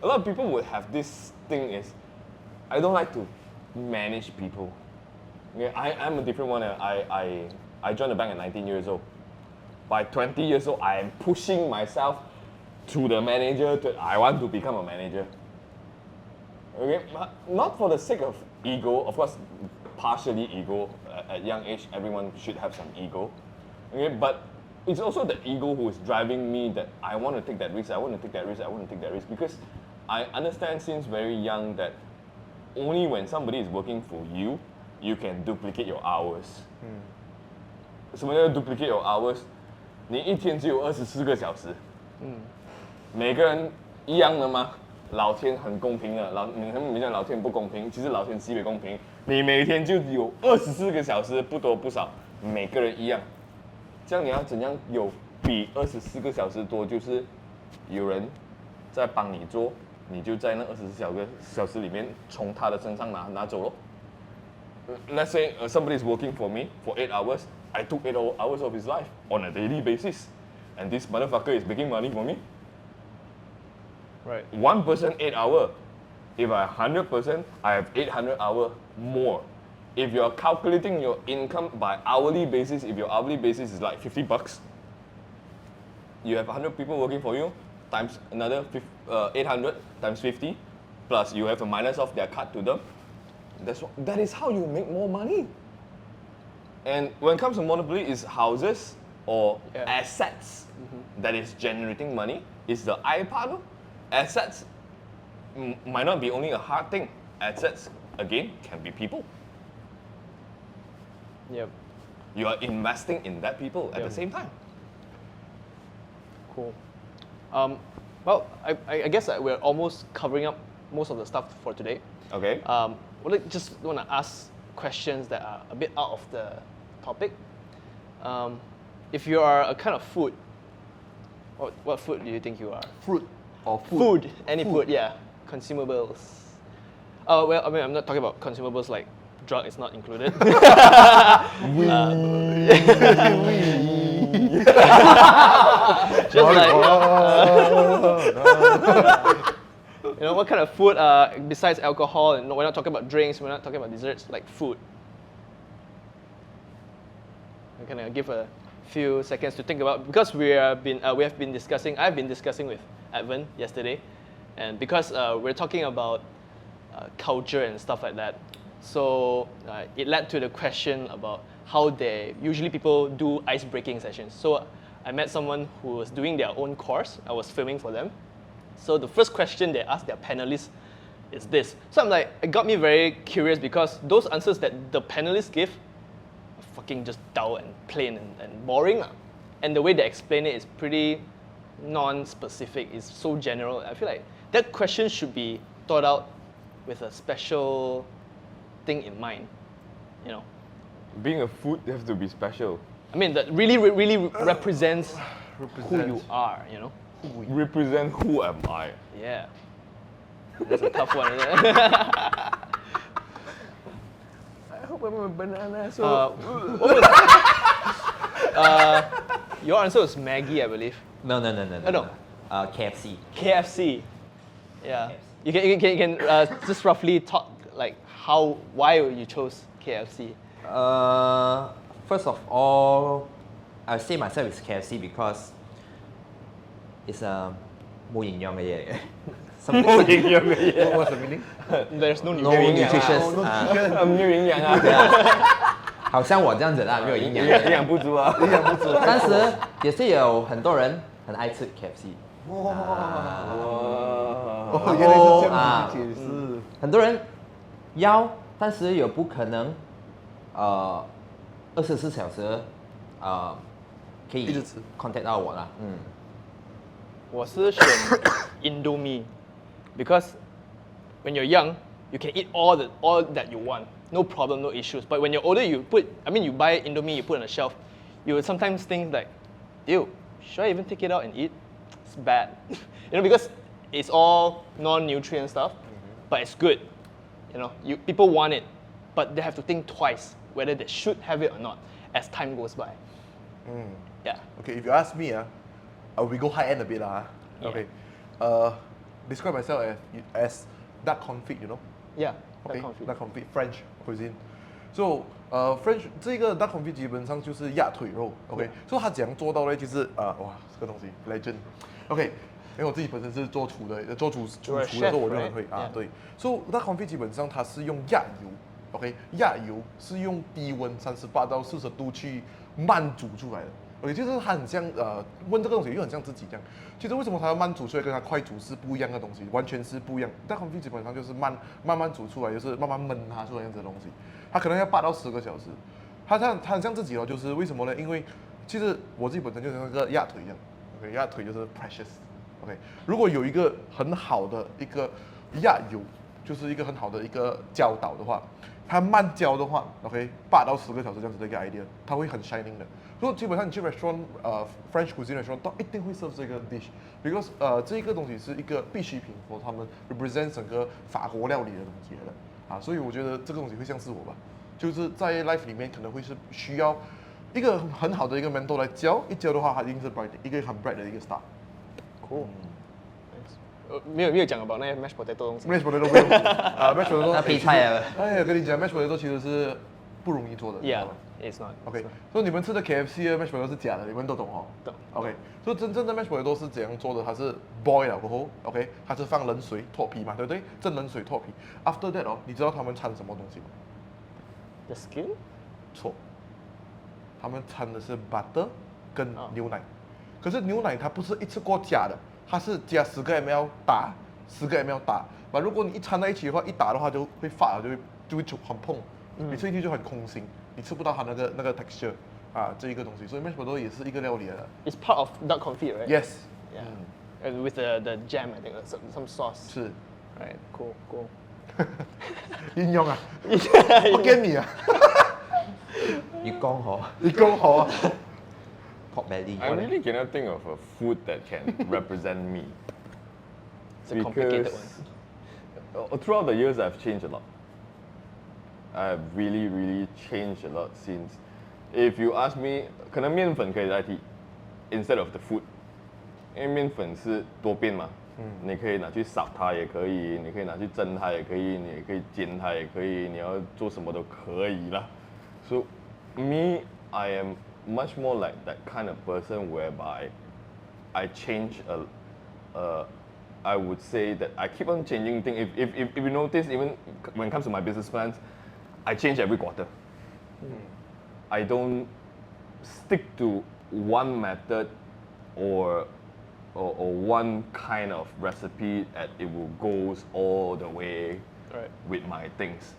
a lot of people would have this thing is, I don't like to manage people. Okay, I'm a different one. I joined the bank at 19 years old. By 20 years old, I am pushing myself to the manager. I want to become a manager. Okay, but not for the sake of ego. Of course, partially ego. At young age, everyone should have some ego. Okay, but it's also the ego who is driving me that I want to take that risk. I want to take that risk. I want to take that risk because I understand since very young that only when somebody is working for you, you can duplicate your hours. 什么叫 duplicate your hours？ 你一天只有24个小时。每个人一样的吗？老天很公平的，你们讲老天不公平，其实老天极为公平。你每天就有24个小时，不多不少，每个人一样。这样你要怎样有比24个小时多？就是有人在帮你做，你就在那24小时里面从他的身上拿走咯。Let's say somebody is working for me for 8 hours. I took 8 hours of his life on a daily basis, and this motherfucker is making money for me. Right. One person 8 hours. If I 100%, I have 800 hours more. If you're calculating your income by hourly basis, if your hourly basis is like $50, you have 100 people working for you, times another 800 times 50, plus you have a minus of their cut to them. That is how you make more money. And when it comes to monopoly, it's houses or assets that is generating money. It's the I part. Assets might not be only a hard thing. Assets, again, can be people. Yep. You are investing in that people at the same time. Cool. Well, I guess that we're almost covering up most of the stuff for today. Okay. Just want to ask questions that are a bit out of the topic. If you are a kind of food, what food do you think you are? Fruit or food? Food, any food, yeah. Consumables. Well, I mean, I'm not talking about consumables like drug is not included. Just like, you know, what kind of food besides alcohol? And we're not talking about drinks. We're not talking about desserts. Like food. I'm gonna give a few seconds to think about because we have been discussing. I've been discussing with Advan yesterday, and because we're talking about culture and stuff like that, so it led to the question about how usually people do ice-breaking sessions. So I met someone who was doing their own course. I was filming for them. So the first question they asked their panelists is this. So I'm like, it got me very curious because those answers that the panelists give are fucking just dull and plain and boring. And the way they explain it is pretty non-specific. It's so general. I feel like that question should be thought out with a special thing in mind, you know. Being a food has to be special. I mean, that really represents who you are, you know. Represent who am I? Yeah. That's a tough one, isn't it? I hope I'm a banana. Your answer was Maggie, I believe. No. Oh, no. KFC. KFC. Yeah. You can just roughly talk like why you chose KFC. First of all, I say myself is KFC because it's a 冇營養嘅嘢嚟嘅。冇營養嘅嘢。What's the meaning? There's no No nutrition. nutrition 沒有營養啊。好像我這樣子啦，沒有營養。營養不足啊。营养不足。但是也是有很多人很愛吃 KFC。哦，原来是这样子解释。很多人要，但是也不可能24小時可以一直吃 contact 到我啦。我是选 Indomie because when you're young, you can eat all that you want, no problem, no issues. But when you're older, you buy Indomie, you put on a shelf, you would sometimes think like, ew, should I even take it out and eat? It's bad, you know, because it's all non-nutrient stuff, but it's good. You know, people want it, but they have to think twice whether they should have it or not as time goes by. Yeah. Okay, if you ask me, we go high end a bit lah. Yeah. Okay. Describe myself as duck confit, you know? Yeah. Okay, That duck confit, French cuisine. So French 这个 duck confit 基本上就是鸭腿肉 ，OK， 所以它怎样做到呢？就是哇，这个东西 legend。OK， 因为我自己本身是做厨的，做主厨的时候我就很会啊，对。所以 duck confit 基本上它是用鸭油 ，OK， 鸭油是用低温38到40度去慢煮出来的。OK， 就是它很像问这个东西又很像自己这样。其实为什么它要慢煮出来，跟它快煮是不一样的东西，完全是不一样。duck confit 基本上就是慢慢煮出来，就是慢慢焖它出来这样子的东西。它可能要8到10个小时。它很像自己哦，就是为什么呢？因为其实我自己本身就像那个鸭腿一样 ，OK， 鸭腿就是 precious。OK， 如果有一个很好的一个鸭油，就是一个很好的一个教导的话，它慢焦的话 ，OK， 8到10个小时这样子的一个 idea， 它会很 shining 的。所以基本上你去 restaurant French cuisine restaurant 都一定会 serve 这个 dish，because 这个东西是一个必需品，for 他们 represent 整个法国料理的东西来的啊，所以我觉得这个东西会像是我吧，就是在 life 里面可能会是需要一个很好的一个 mentor 来教，一教的话，它一定是 bright 一个很 bright 的一个 star。 Cool。没有讲 about 那些 mashed potato 东西。mashed potato 不用啊，mashed potato 那配菜啊哎呀，跟你讲 mashed potato 其实是不容易做的。你知道吗 Yeah，it's not。 OK，所以你们吃的 KFC 的 mashed potato 是假的，你们都懂哦。懂。 OK，所以真正的 mashed potato 是怎样做的？它是 boil 了过后 ，OK， 它是放冷水脱皮嘛，对不对？蒸冷水脱皮。After that 哦，你知道他们掺什么东西吗？ The skin？ 错，他们掺的是 butter 跟牛奶。可是牛奶它不是一次过加的，它是加10个 ml 打，10个 ml 打。但如果你一掺在一起的话，一打的话就会发了，就会很碰，你吃进去就很空心，你吃不到它那个 texture 啊这一个东西。所以 mashed potato 也是一一个料理来的。 It's part of duck confit, right? Yes， Yeah. And with the jam, I think some sauce. 是 Right. Cool. 應用啊，福建米啊，月光河你講好啊。 pork belly。 I really cannot think of a food that can represent me. It's a complicated Because, one. throughout the years, I've changed a lot. I've really changed a lot since. If you ask me, 可能面粉可以代替 instead of the food， 因为面粉是多变嘛，你可以拿去扫它也可以，你可以拿去蒸它也可以，你也可以煎它也可以，你要做什么都可以啦。So me, I am much more like that kind of person whereby I change I would say that I keep on changing things. If you notice, even when it comes to my business plans, I change every quarter. I don't stick to one method or one kind of recipe that it will goes all the way Right. with my things.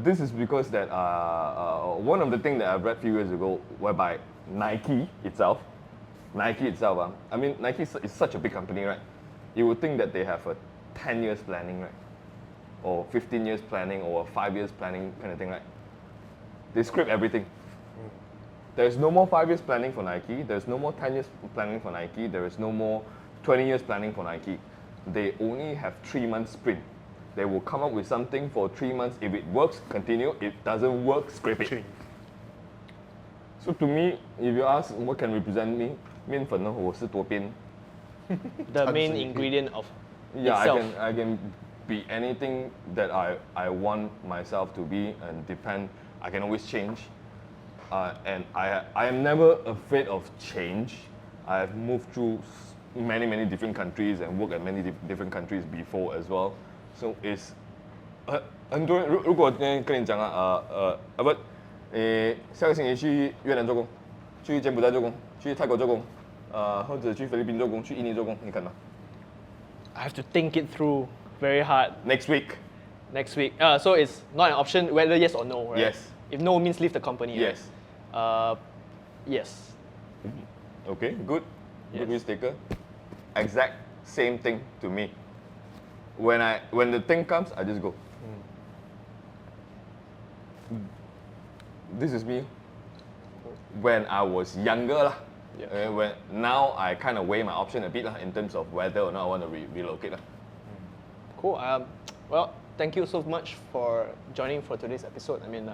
This is because that one of the things that I've read a few years ago, whereby Nike itself, I mean Nike is such a big company, right? You would think that they have a 10 years planning, right? Or 15 years planning or 5 years planning kind of thing, right? They script everything. There's no more 5 years planning for Nike. There's no more 10 years planning for Nike. There is no more 20 years planning for Nike. They only have 3 months sprint. They will come up with something for 3 months. If it works, continue. If it doesn't work, scrape it. So to me, if you ask what can represent me, 面粉呢，我是多边。 The main ingredient of Yeah, itself. I can be anything that I want myself to be, and depend. I can always change, and I am never afraid of change. I have moved through many different countries and worked at many different countries before as well. So it's 很多人如果跟你讲不，下个星期去越南做工，去柬埔寨做工，去泰国做工，或者去菲律宾做工，去印尼做工，你看吗？ I have to think it through very hard. Next week. Next week. So it's not an option whether yes or no, right? Yes. If no means leave the company. right? Yes. Yes. Okay, good. Yes. Good risk taker. Exact same thing to me. When the thing comes, I just go. This is me. When I was younger lah. Yeah. Now I kind of weigh my option a bit lah, in terms of whether or not I want to relocate lah. Cool. Well, thank you so much for joining for today's episode. I mean,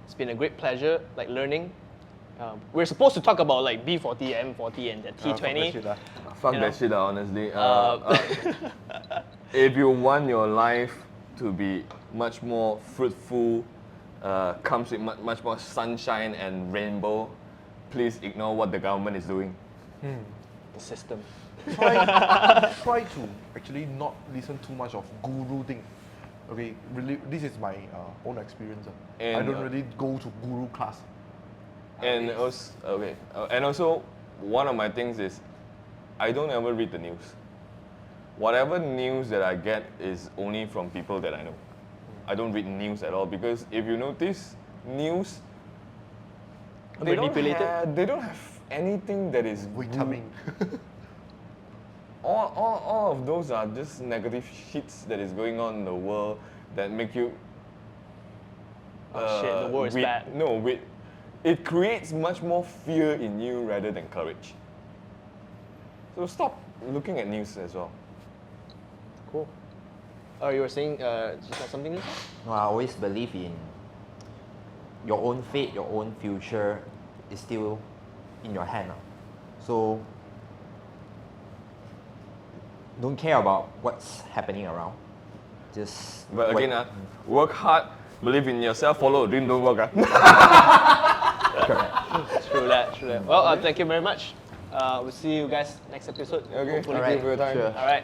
it's been a great pleasure, like learning. We're supposed to talk about like B40, M40, and the T20. Fuck You that know? shit lah, honestly. If you want your life to be much more fruitful, comes with much more sunshine and rainbow, please ignore what the government is doing. The system. Try to actually not listen too much of guru thing. Okay, really, this is my own experience. I And, don't really go to guru class. And also, one of my things is, I don't ever read the news. Whatever news that I get is only from people that I know. I don't read news at all, because if you notice, news they don't have anything that is Vitamin. all of those are just negative shits that is going on in the world that make you Oh shit, the world is bad. No, wait. It creates much more fear in you rather than courage. So stop looking at news as well. Cool. Oh, you were saying just like something? No, I always believe in your own fate, your own future is still in your hand. So don't care about what's happening around. Just But wait. again, work hard, believe in yourself, follow a dream, don't work. True that. Well, thank you very much. We'll see you guys next episode. Okay, hopefully. thank you for your time. Sure. All right.